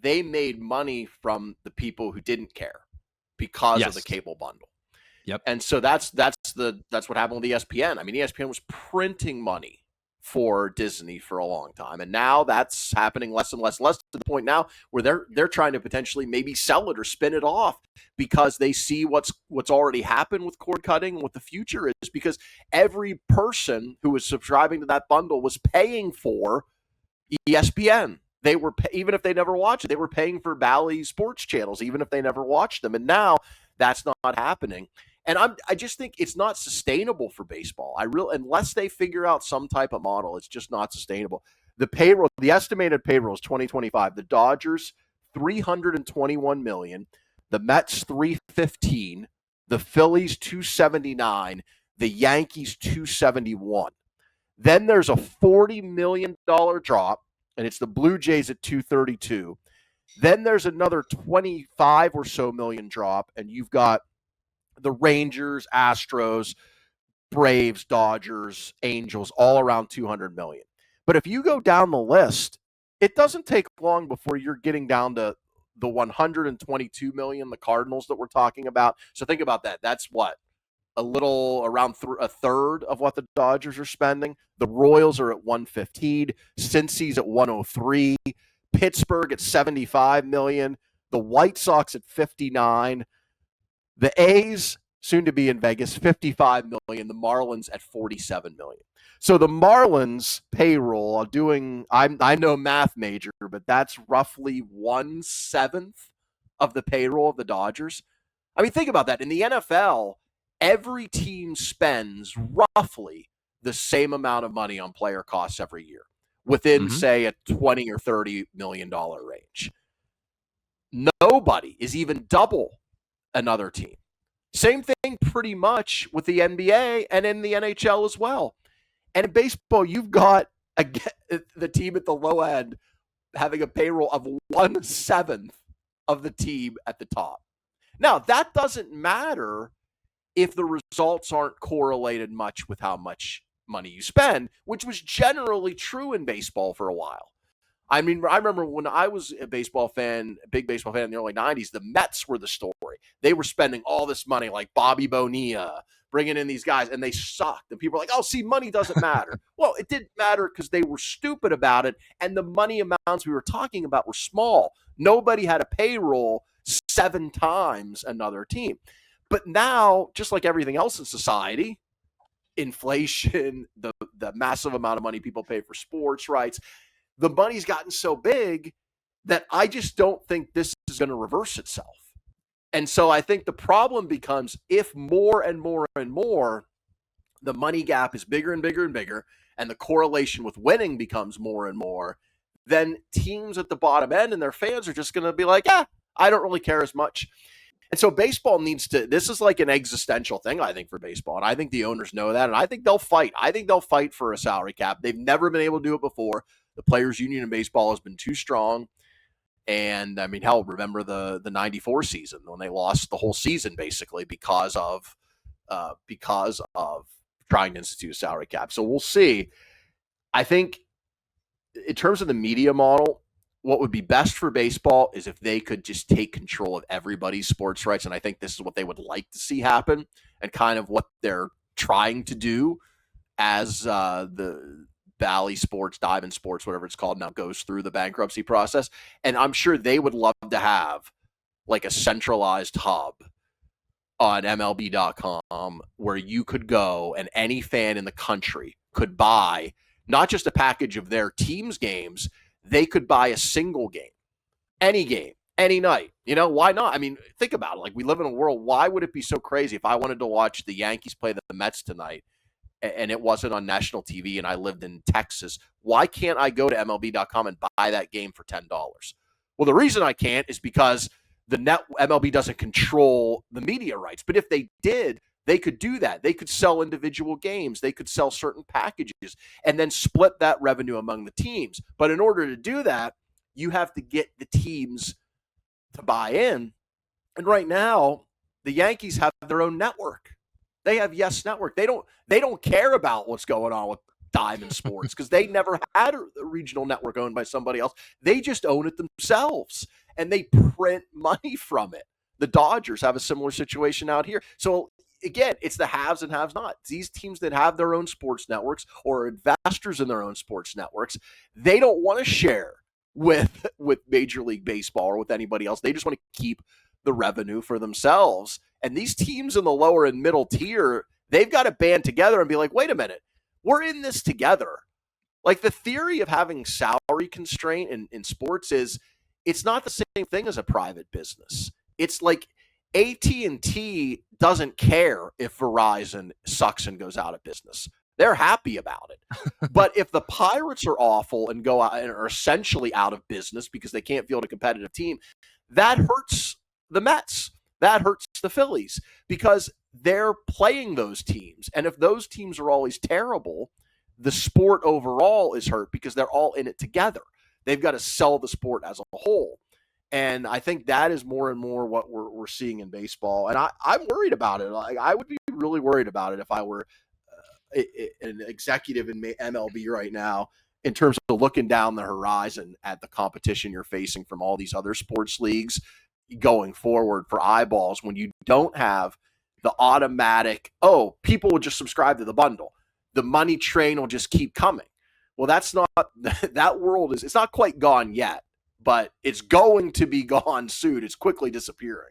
S2: they made money from the people who didn't care because of the cable bundle.
S1: Yep.
S2: And so that's what happened with ESPN. I mean, ESPN was printing money for Disney for a long time, and now that's happening less and less to the point now where they're trying to potentially maybe sell it or spin it off because they see what's already happened with cord cutting and what the future is, because every person who was subscribing to that bundle was paying for ESPN. They were, even if they never watched it, they were paying for Bally sports channels, even if they never watched them. And now that's not happening. And I just think it's not sustainable for baseball. Unless they figure out some type of model, it's just not sustainable. The estimated payroll is 2025. The Dodgers, $321 million. The Mets, $315. The Phillies, $279. The Yankees, $271. Then there's a $40 million drop, and it's the Blue Jays at $232. Then there's another 25 or so million drop, and you've got the Rangers, Astros, Braves, Dodgers, Angels, all around $200 million. But if you go down the list, it doesn't take long before you're getting down to the $122 million, the Cardinals that we're talking about. So think about that. That's what? A little around a third of what the Dodgers are spending. The Royals are at $115. Cincy's at $103. Pittsburgh at $75 million. The White Sox at $59. The A's, soon to be in Vegas, $55 million. The Marlins at $47 million. So the Marlins payroll, I'm no math major, but that's roughly 1/7 of the payroll of the Dodgers. I mean, think about that. In the NFL, every team spends roughly the same amount of money on player costs every year, within, say, a $20 or $30 million range. Nobody is even double another team. Same thing pretty much with the NBA and in the NHL as well. And in baseball, you've got the team at the low end having a payroll of 1/7 of the team at the top. Now, that doesn't matter if the results aren't correlated much with how much money you spend, which was generally true in baseball for a while. I mean, I remember when I was a big baseball fan in the early 90s, the Mets were the story. They were spending all this money, like Bobby Bonilla, bringing in these guys, and they sucked. And people were like, oh, see, money doesn't matter. Well, it didn't matter because they were stupid about it, and the money amounts we were talking about were small. Nobody had a payroll 7 times another team. But now, just like everything else in society, inflation, the massive amount of money people pay for sports rights, the money's gotten so big that I just don't think this is going to reverse itself. And so I think the problem becomes, if more and more and more, the money gap is bigger and bigger and bigger, and the correlation with winning becomes more and more, then teams at the bottom end and their fans are just going to be like, yeah, I don't really care as much. And so baseball this is like an existential thing, I think, for baseball. And I think the owners know that, and I think they'll fight. I think they'll fight for a salary cap. They've never been able to do it before. The players' union in baseball has been too strong. And I mean, hell, remember the 94 season when they lost the whole season basically because of trying to institute a salary cap. So we'll see. I think in terms of the media model, what would be best for baseball is if they could just take control of everybody's sports rights. And I think this is what they would like to see happen, and kind of what they're trying to do as the Bally Sports, Diamond Sports, whatever it's called now, goes through the bankruptcy process. And I'm sure they would love to have like a centralized hub on MLB.com where you could go and any fan in the country could buy not just a package of their team's games, they could buy a single game, any night. Why not? I mean, think about it. Like, we live in a world. Why would it be so crazy if I wanted to watch the Yankees play the Mets tonight and it wasn't on national TV and I lived in Texas? Why can't I go to MLB.com and buy that game for $10? Well, the reason I can't is because the MLB doesn't control the media rights. But if they did, they could do that. They could sell individual games. They could sell certain packages and then split that revenue among the teams. But in order to do that, you have to get the teams to buy in. And right now, the Yankees have their own network. They have Yes Network. They don't care about what's going on with Diamond Sports because they never had a regional network owned by somebody else. They just own it themselves, and they print money from it. The Dodgers have a similar situation out here. So again, it's the haves and haves not. These teams that have their own sports networks or investors in their own sports networks, they don't want to share with Major League Baseball or with anybody else. They just want to keep the revenue for themselves. And these teams in the lower and middle tier, they've got to band together and be like, wait a minute, we're in this together. Like, the theory of having salary constraint in sports is it's not the same thing as a private business. It's like AT&T doesn't care if Verizon sucks and goes out of business. They're happy about it. But if the Pirates are awful and go out and are essentially out of business because they can't field a competitive team, that hurts the Mets. That hurts the Phillies because they're playing those teams. And if those teams are always terrible, the sport overall is hurt because they're all in it together. They've got to sell the sport as a whole. And I think that is more and more what we're seeing in baseball. And I'm worried about it. Like, I would be really worried about it if I were an executive in MLB right now, in terms of looking down the horizon at the competition you're facing from all these other sports leagues going forward for eyeballs, when you don't have the automatic, oh, people will just subscribe to the bundle. The money train will just keep coming. Well, that's not, that world is, it's not quite gone yet, but it's going to be gone soon. It's quickly disappearing.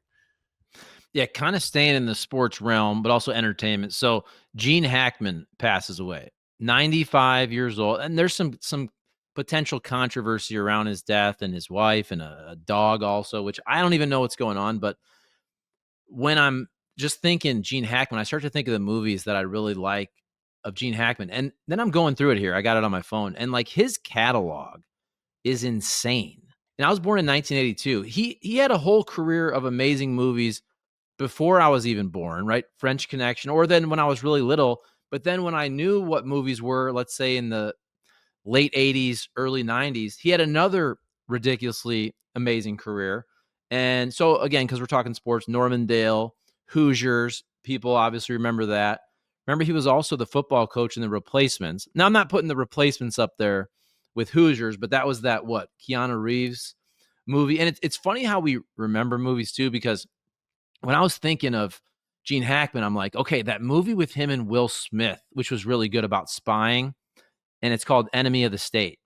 S1: Yeah, kind of staying in the sports realm, but also entertainment. So Gene Hackman passes away, 95 years old. And there's some potential controversy around his death and his wife and a dog also, which I don't even know what's going on. But when I'm just thinking Gene Hackman, I start to think of the movies that I really like of Gene Hackman. And then I'm going through it here. I got it on my phone. And like, his catalog is insane. And I was born in 1982. He had a whole career of amazing movies before I was even born, right? French Connection, or then when I was really little. But then when I knew what movies were, let's say in the late 80s, early 90s, he had another ridiculously amazing career. And so again, because we're talking sports, Normandale, Hoosiers, people obviously remember that. Remember, he was also the football coach in The Replacements. Now, I'm not putting The Replacements up there with Hoosiers, but that was that, Keanu Reeves movie. And it's funny how we remember movies too, because when I was thinking of Gene Hackman, I'm like, okay, that movie with him and Will Smith, which was really good about spying, and it's called Enemy of the State.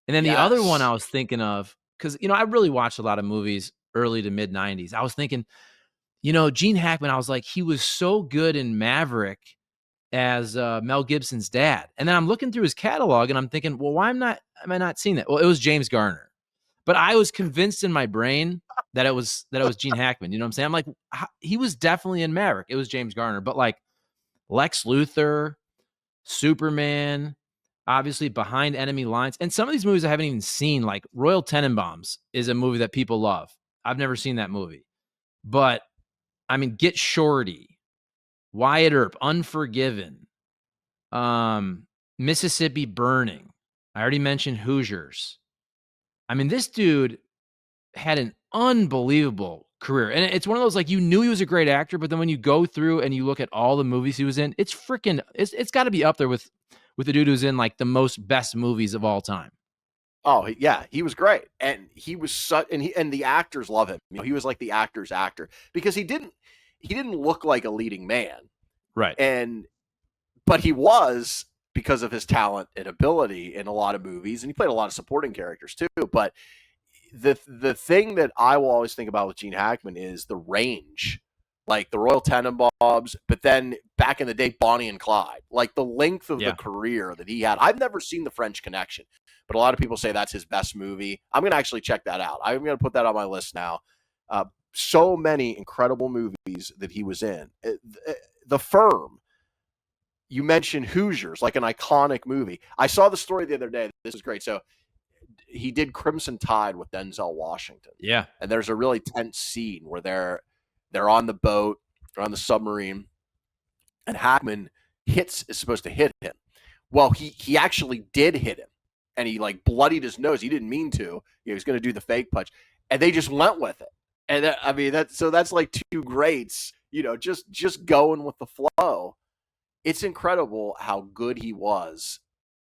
S1: And then the other one I was thinking of, because, I really watched a lot of movies early to mid 90s. I was thinking, Gene Hackman, I was like, he was so good in Maverick as Mel Gibson's dad. And then I'm looking through his catalog and I'm thinking, well, why am I not seeing that? Well, it was James Garner. But I was convinced in my brain that it was Gene Hackman. You know what I'm saying? I'm like, he was definitely in Maverick. It was James Garner. But like Lex Luthor, Superman, obviously Behind Enemy Lines. And some of these movies I haven't even seen, like Royal Tenenbaums is a movie that people love. I've never seen that movie. But, I mean, Get Shorty, Wyatt Earp, Unforgiven, Mississippi Burning. I already mentioned Hoosiers. I mean, this dude had an unbelievable career. And it's one of those, like, you knew he was a great actor, but then when you go through and you look at all the movies he was in, it's got to be up there with the dude who's in like the most best movies of all time.
S2: Oh yeah, he was great. And he was and the actors love him. He was like the actor's actor because he didn't look like a leading man.
S1: Right.
S2: But he was, because of his talent and ability in a lot of movies, and he played a lot of supporting characters too. But the thing that I will always think about with Gene Hackman is the range. like the Royal Tenenbaums, but then back in the day, Bonnie and Clyde. Like the length of the
S1: Yeah.
S2: career that he had. I've never seen The French Connection, but a lot of people say that's his best movie. I'm going to actually check that out. I'm going to put that on my list now. So many incredible movies that he was in. The Firm. You mentioned Hoosiers, like an iconic movie. I saw the story the other day. This is great. So he did Crimson Tide with Denzel Washington.
S1: Yeah.
S2: And there's a really tense scene where they're on the boat, they're on the submarine, and Hackman is supposed to hit him. Well, he actually did hit him, and he like bloodied his nose. He didn't mean to. He was going to do the fake punch, and they just went with it. And that's like two greats, just going with the flow. It's incredible how good he was.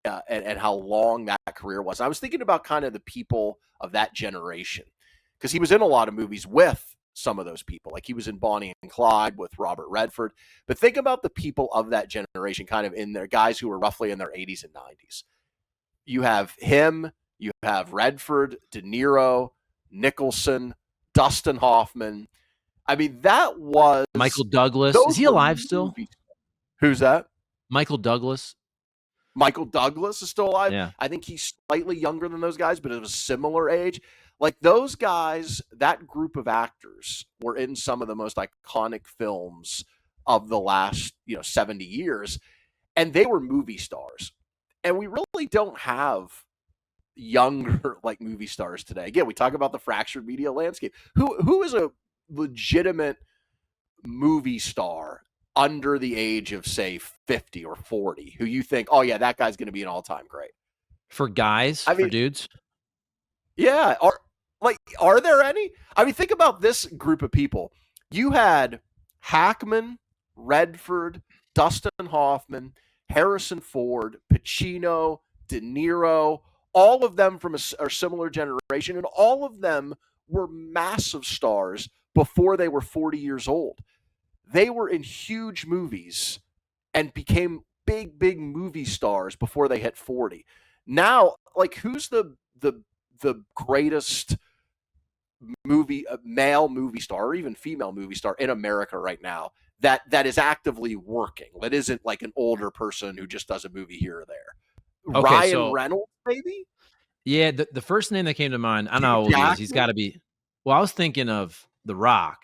S2: And how long that career was. I was thinking about kind of the people of that generation because he was in a lot of movies with some of those people. Like he was in Bonnie and Clyde with Robert Redford. But think about the people of that generation, kind of in their guys who were roughly in their 80s and 90s. You have him, you have Redford, De Niro, Nicholson, Dustin Hoffman. I mean, that was
S1: Michael Douglas. Is he alive still?
S2: Who's that?
S1: Michael Douglas.
S2: Michael Douglas is still alive.
S1: Yeah.
S2: I think he's slightly younger than those guys, but of a similar age. Like those guys, that group of actors were in some of the most iconic films of the last, 70 years. And they were movie stars. And we really don't have younger like movie stars today. Again, we talk about the fractured media landscape. Who is a legitimate movie star under the age of, say, 50 or 40, who you think, oh, yeah, that guy's going to be an all-time great?
S1: For guys, for dudes?
S2: Yeah. Are there any? I mean, think about this group of people. You had Hackman, Redford, Dustin Hoffman, Harrison Ford, Pacino, De Niro, all of them from a similar generation, and all of them were massive stars before they were 40 years old. They were in huge movies and became big movie stars before they hit 40. Now, like, who's the greatest male movie star or even female movie star in America right now that is actively working, that isn't like an older person who just does a movie here or there?
S1: Okay,
S2: Ryan Reynolds, maybe?
S1: Yeah, the first name that came to mind, I don't know how old he is. He's got to be. Well, I was thinking of The Rock.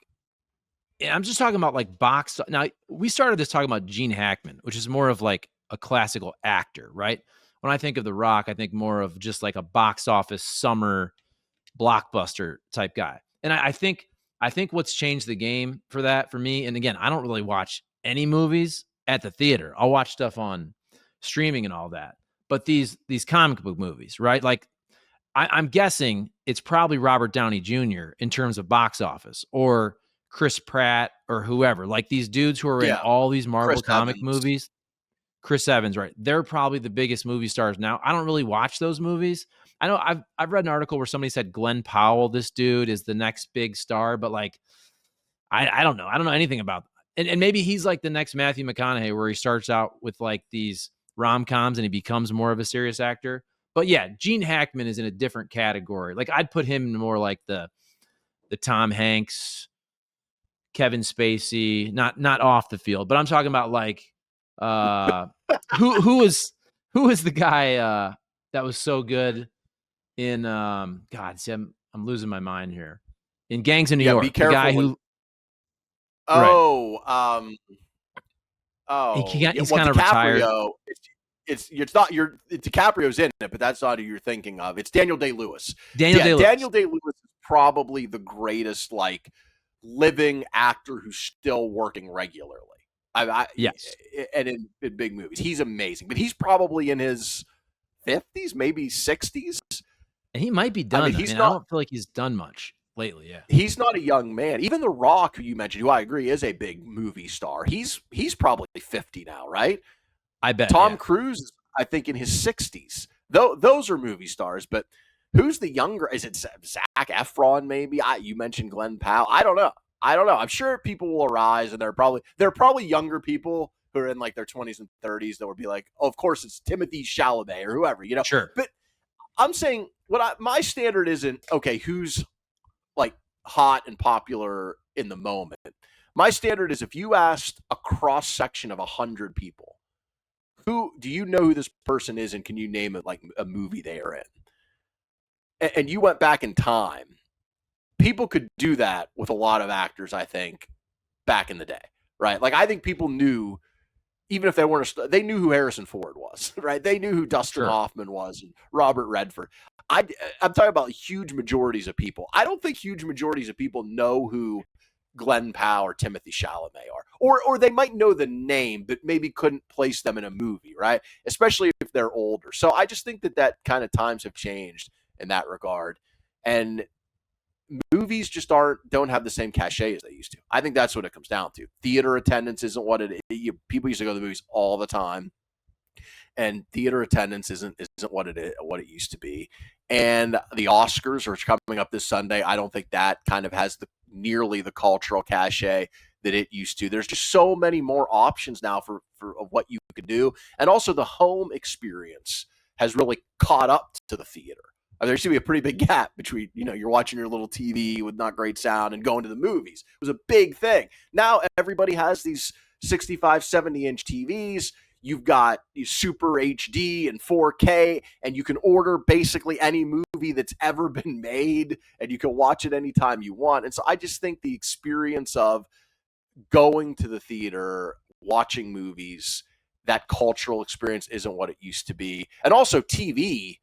S1: And I'm just talking about like box. Now, we started this talking about Gene Hackman, which is more of like a classical actor, right? When I think of The Rock, I think more of just like a box office summer blockbuster type guy. And I think what's changed the game for that for me, and again, I don't really watch any movies at the theater. I'll watch stuff on streaming and all that. But these comic book movies, right? Like I'm guessing it's probably Robert Downey Jr. in terms of box office, or Chris Pratt, or whoever. Like these dudes who are in all these Marvel comic movies. Chris Evans, right? They're probably the biggest movie stars now. I don't really watch those movies. I know I've read an article where somebody said Glenn Powell, this dude, is the next big star, but like I don't know. I don't know anything about and maybe he's like the next Matthew McConaughey, where he starts out with like these rom-coms and he becomes more of a serious actor. But yeah, Gene Hackman is in a different category. Like I'd put him in more like the Tom Hanks, Kevin Spacey, not off the field, but I'm talking about like who is the guy that was so good in God, see, I'm losing my mind here. In Gangs of New York.
S2: Be careful.
S1: The guy who he's kind of retired.
S2: It's not DiCaprio's in it, but that's not who you're thinking of. It's Daniel Day-Lewis.
S1: Daniel
S2: Day-Lewis is probably the greatest like living actor who's still working regularly.
S1: Yes,
S2: and in big movies, he's amazing. But he's probably in his 50s, maybe 60s,
S1: and he might be done. I don't feel like he's done much lately. Yeah,
S2: he's not a young man. Even The Rock, who you mentioned, who I agree is a big movie star, he's probably 50 now, right?
S1: I bet.
S2: Tom Cruise, I think, in his 60s. Those are movie stars, but who's the younger? Is it Zac Efron? Maybe. You mentioned Glenn Powell. I don't know. I'm sure people will arise, and there are probably younger people who are in like their 20s and 30s that would be like, oh, of course it's Timothée Chalamet or whoever,
S1: Sure.
S2: But I'm saying my standard isn't okay. Who's like hot and popular in the moment? My standard is if you asked a cross section of 100 people, who do you know who this person is, and can you name it like a movie they are in? And you went back in time, people could do that with a lot of actors, I think, back in the day, right? Like I think people knew, even if they weren't, they knew who Harrison Ford was, right? They knew who Dustin
S1: Sure.
S2: Hoffman was and Robert Redford. I'm talking about huge majorities of people. I don't think huge majorities of people know who Glenn Powell or Timothy Chalamet are, or they might know the name, but maybe couldn't place them in a movie, right? Especially if they're older. So I just think that kind of times have changed in that regard, and movies just don't have the same cachet as they used to. I think that's what it comes down to. Theater attendance isn't what it is. People used to go to the movies all the time, and theater attendance isn't what it used to be. And the Oscars are coming up this Sunday. I don't think that kind of has nearly the cultural cachet that it used to. There's just so many more options now for of what you can do, and also the home experience has really caught up to the theater. There used to be a pretty big gap between, you're watching your little TV with not great sound and going to the movies. It was a big thing. Now everybody has these 65, 70-inch TVs. You've got Super HD and 4K, and you can order basically any movie that's ever been made, and you can watch it anytime you want. And so I just think the experience of going to the theater, watching movies, that cultural experience isn't what it used to be. And also TV,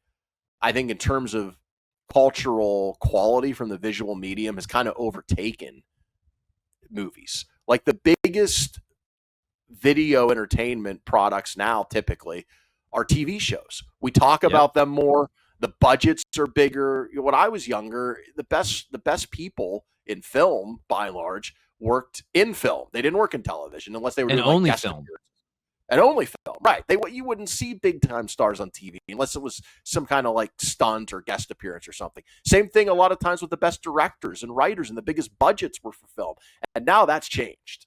S2: I think in terms of cultural quality from the visual medium, has kind of overtaken movies. Like the biggest video entertainment products now typically are TV shows. We talk about them more. The budgets are bigger. When I was younger, the best people in film, by and large, worked in film. They didn't work in television unless they were
S1: And
S2: doing like
S1: only
S2: guest
S1: film.
S2: appearances. And only film, right? You wouldn't see big time stars on TV unless it was some kind of like stunt or guest appearance or something. Same thing a lot of times with the best directors and writers, and the biggest budgets were for film. And now that's changed.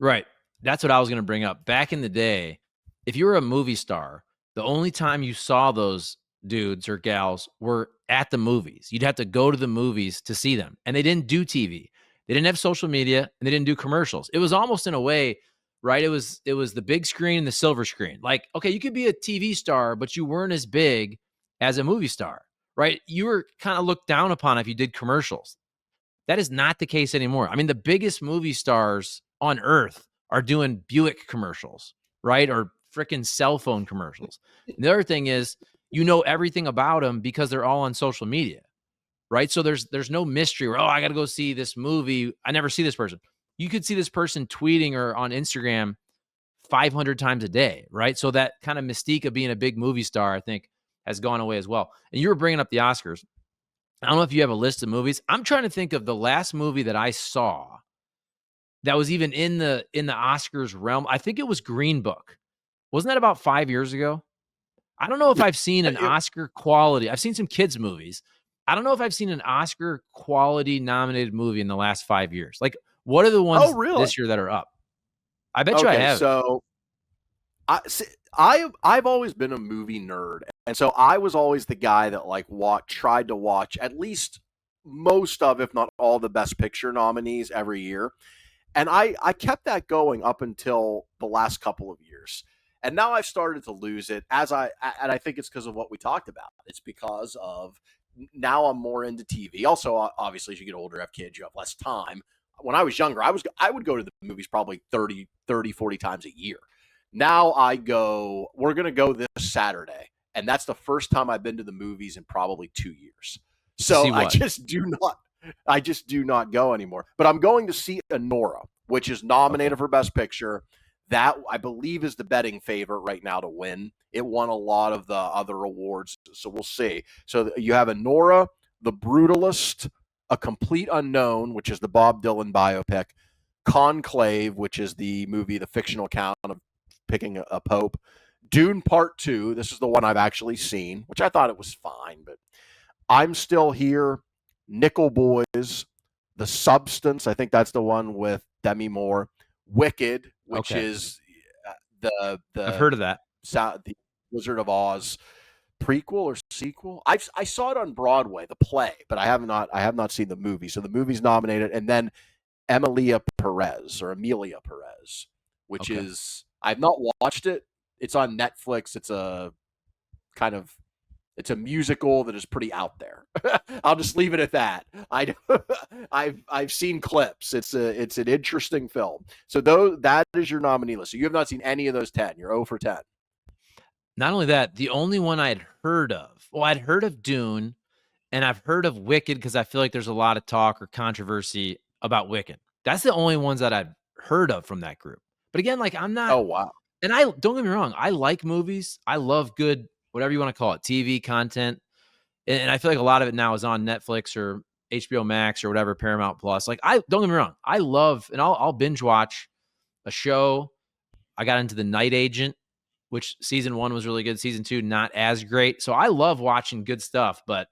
S1: Right. That's what I was going to bring up. Back in the day, if you were a movie star, the only time you saw those dudes or gals were at the movies. You'd have to go to the movies to see them. And they didn't do TV. They didn't have social media, and they didn't do commercials. It was almost in a way, right? It was the big screen and the silver screen. Like, okay, you could be a TV star, but you weren't as big as a movie star, right? You were kind of looked down upon if you did commercials. That is not the case anymore. I mean, the biggest movie stars on earth are doing Buick commercials, right? Or freaking cell phone commercials. And the other thing is, everything about them because they're all on social media, right? So there's no mystery where, I got to go see this movie. I never see this person. You could see this person tweeting or on Instagram 500 times a day, right? So that kind of mystique of being a big movie star, I think, has gone away as well. And you were bringing up the Oscars. I don't know if you have a list of movies. I'm trying to think of the last movie that I saw that was even in the Oscars realm. I think it was Green Book. Wasn't that about 5 years ago? I don't know if I've seen an Oscar quality. I've seen some kids movies. I don't know if I've seen an Oscar quality nominated movie in the last 5 years. Like, what are the ones this year that are up? I bet you I have.
S2: So I've always been a movie nerd, and so I was always the guy that tried to watch at least most of, if not all, the Best Picture nominees every year, and I kept that going up until the last couple of years, and now I've started to lose it and I think it's because of what we talked about. It's because of now I'm more into TV. Also, obviously, as you get older, have kids, you have less time. When I was younger, I would go to the movies probably 30, 40 times a year. Now we're going to go this Saturday. And that's the first time I've been to the movies in probably 2 years. So I just do not go anymore. But I'm going to see Anora, which is nominated for Best Picture. That, I believe, is the betting favorite right now to win. It won a lot of the other awards, so we'll see. So you have Anora, The Brutalist, A Complete Unknown, which is the Bob Dylan biopic, Conclave, which is the movie, the fictional account of picking a pope, Dune Part 2, this is the one I've actually seen, which I thought it was fine, but I'm Still Here, Nickel Boys, The Substance, I think that's the one with Demi Moore, Wicked, which is the
S1: I've heard of that.
S2: The Wizard of Oz prequel or sequel. I saw it on Broadway, the play, but I have not seen the movie. So the movie's nominated, and then Amelia Perez, which
S1: Okay.
S2: is I've not watched it. It's on Netflix. It's a kind of it's a musical that is pretty out there. I'll just leave it at that. I've seen clips. It's an interesting film. So that is your nominee list. So you have not seen any of those 10. You're 0 for 10.
S1: Not only that, the only one I'd heard of, well, I'd heard of Dune, and I've heard of Wicked because I feel like there's a lot of talk or controversy about Wicked. That's the only ones that I've heard of from that group. But again, like I'm not,
S2: Oh wow.
S1: and I don't get me wrong, I like movies. I love good, whatever you want to call it, TV content. And I feel like a lot of it now is on Netflix or HBO Max or whatever, Paramount Plus. Like I don't get me wrong, I love, and I'll binge watch a show. I got into The Night Agent, which season 1 was really good. Season 2, not as great. So I love watching good stuff, but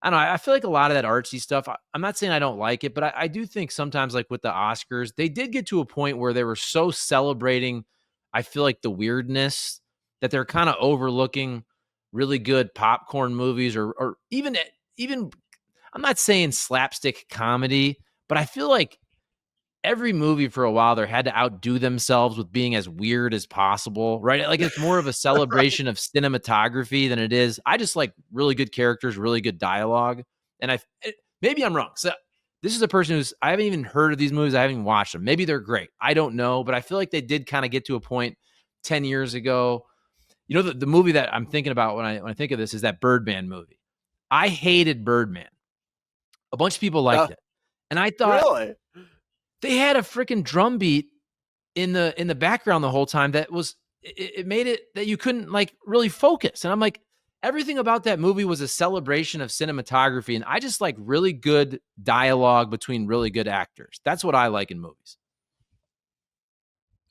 S1: I don't know. I feel like a lot of that artsy stuff, I'm not saying I don't like it, but I do think sometimes, like with the Oscars, they did get to a point where they were so celebrating, I feel like, the weirdness that they're kind of overlooking really good popcorn movies or even I'm not saying slapstick comedy, but I feel like every movie for a while there had to outdo themselves with being as weird as possible, right? Like it's more of a celebration of cinematography than it is. I just like really good characters, really good dialogue, and maybe I'm wrong. So this is a person who's I haven't even heard of these movies. I haven't even watched them. Maybe they're great. I don't know, but I feel like they did kind of get to a point 10 years ago. You know, the movie that I'm thinking about when I think of this is that Birdman movie. I hated Birdman. A bunch of people liked it, and I thought
S2: Really?
S1: they had a freaking drum beat in the background the whole time that was it made it that you couldn't like really focus. And I'm like, everything about that movie was a celebration of cinematography, and I just like really good dialogue between really good actors. That's what I like in movies.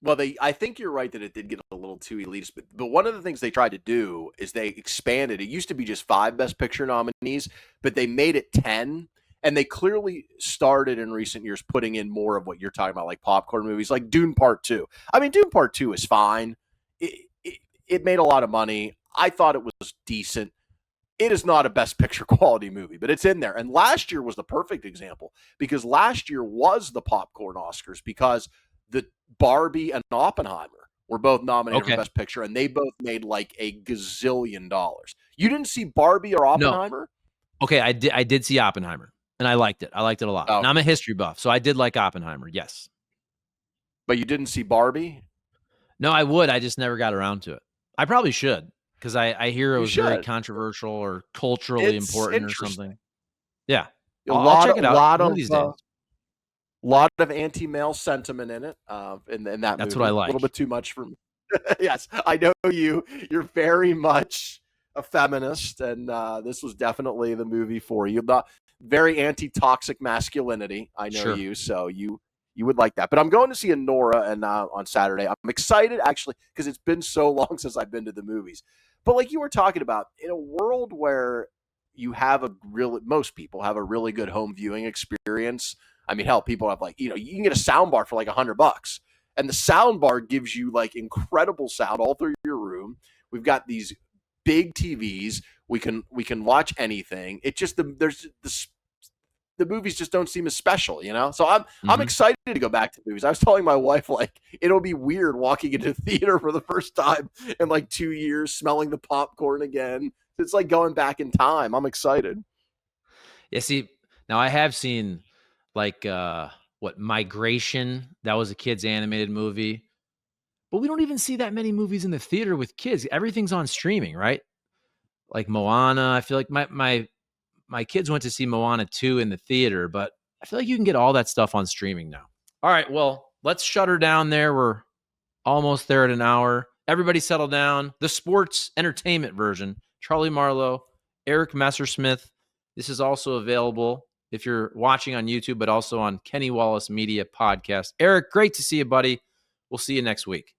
S2: Well, I think you're right that it did get a little too elitist, but one of the things they tried to do is they expanded. It used to be just 5 Best Picture nominees, but they made it 10, and they clearly started in recent years putting in more of what you're talking about, like popcorn movies, like Dune Part 2. I mean, Dune Part 2 is fine. It made a lot of money. I thought it was decent. It is not a Best Picture quality movie, but it's in there. And last year was the perfect example because last year was the popcorn Oscars because the Barbie and Oppenheimer were both nominated for
S1: Okay.
S2: Best Picture, and they both made like a gazillion dollars. You didn't see Barbie or
S1: No.
S2: Oppenheimer?
S1: Okay, I did see Oppenheimer, and I liked it. I liked it a lot.
S2: Oh,
S1: Now I'm a history buff, so I did like Oppenheimer. Yes.
S2: but you didn't see Barbie?
S1: No, I would. I just never got around to it. I probably should because I hear it
S2: You
S1: was very
S2: should.
S1: controversial or culturally
S2: It's
S1: important or
S2: interesting.
S1: something. Yeah.
S2: A
S1: I'll
S2: lot,
S1: check
S2: a
S1: it out
S2: lot
S1: one
S2: of
S1: of these days.
S2: lot of anti-male sentiment in it, in that
S1: That's
S2: movie.
S1: what I
S2: A little
S1: like.
S2: bit too much for me. Yes, I know you. You're very much a feminist, and this was definitely the movie for you. Not very anti-toxic masculinity. I know
S1: Sure.
S2: you, so you would like that. But I'm going to see Nora and on Saturday. I'm excited actually because it's been so long since I've been to the movies. But like you were talking about, in a world where you have most people have a really good home viewing experience. I mean, hell, people have like, you can get a sound bar for like $100, and the sound bar gives you like incredible sound all through your room. We've got these big TVs. We can watch anything. It just the movies just don't seem as special. So I'm
S1: Mhm.
S2: excited to go back to movies. I was telling my wife like it'll be weird walking into the theater for the first time in like 2 years, smelling the popcorn again. It's like going back in time. I'm excited.
S1: Yeah, see, now I have seen like Migration, that was a kids animated movie. But we don't even see that many movies in the theater with kids. Everything's on streaming, right? Like Moana, I feel like my kids went to see Moana 2 in the theater, but I feel like you can get all that stuff on streaming now. All right, well, let's shut her down there. We're almost there at an hour. Everybody settle down. The sports entertainment version, Charlie Marlow, Eric Messersmith. This is also available if you're watching on YouTube, but also on Kenny Wallace Media Podcast. Eric, great to see you, buddy. We'll see you next week.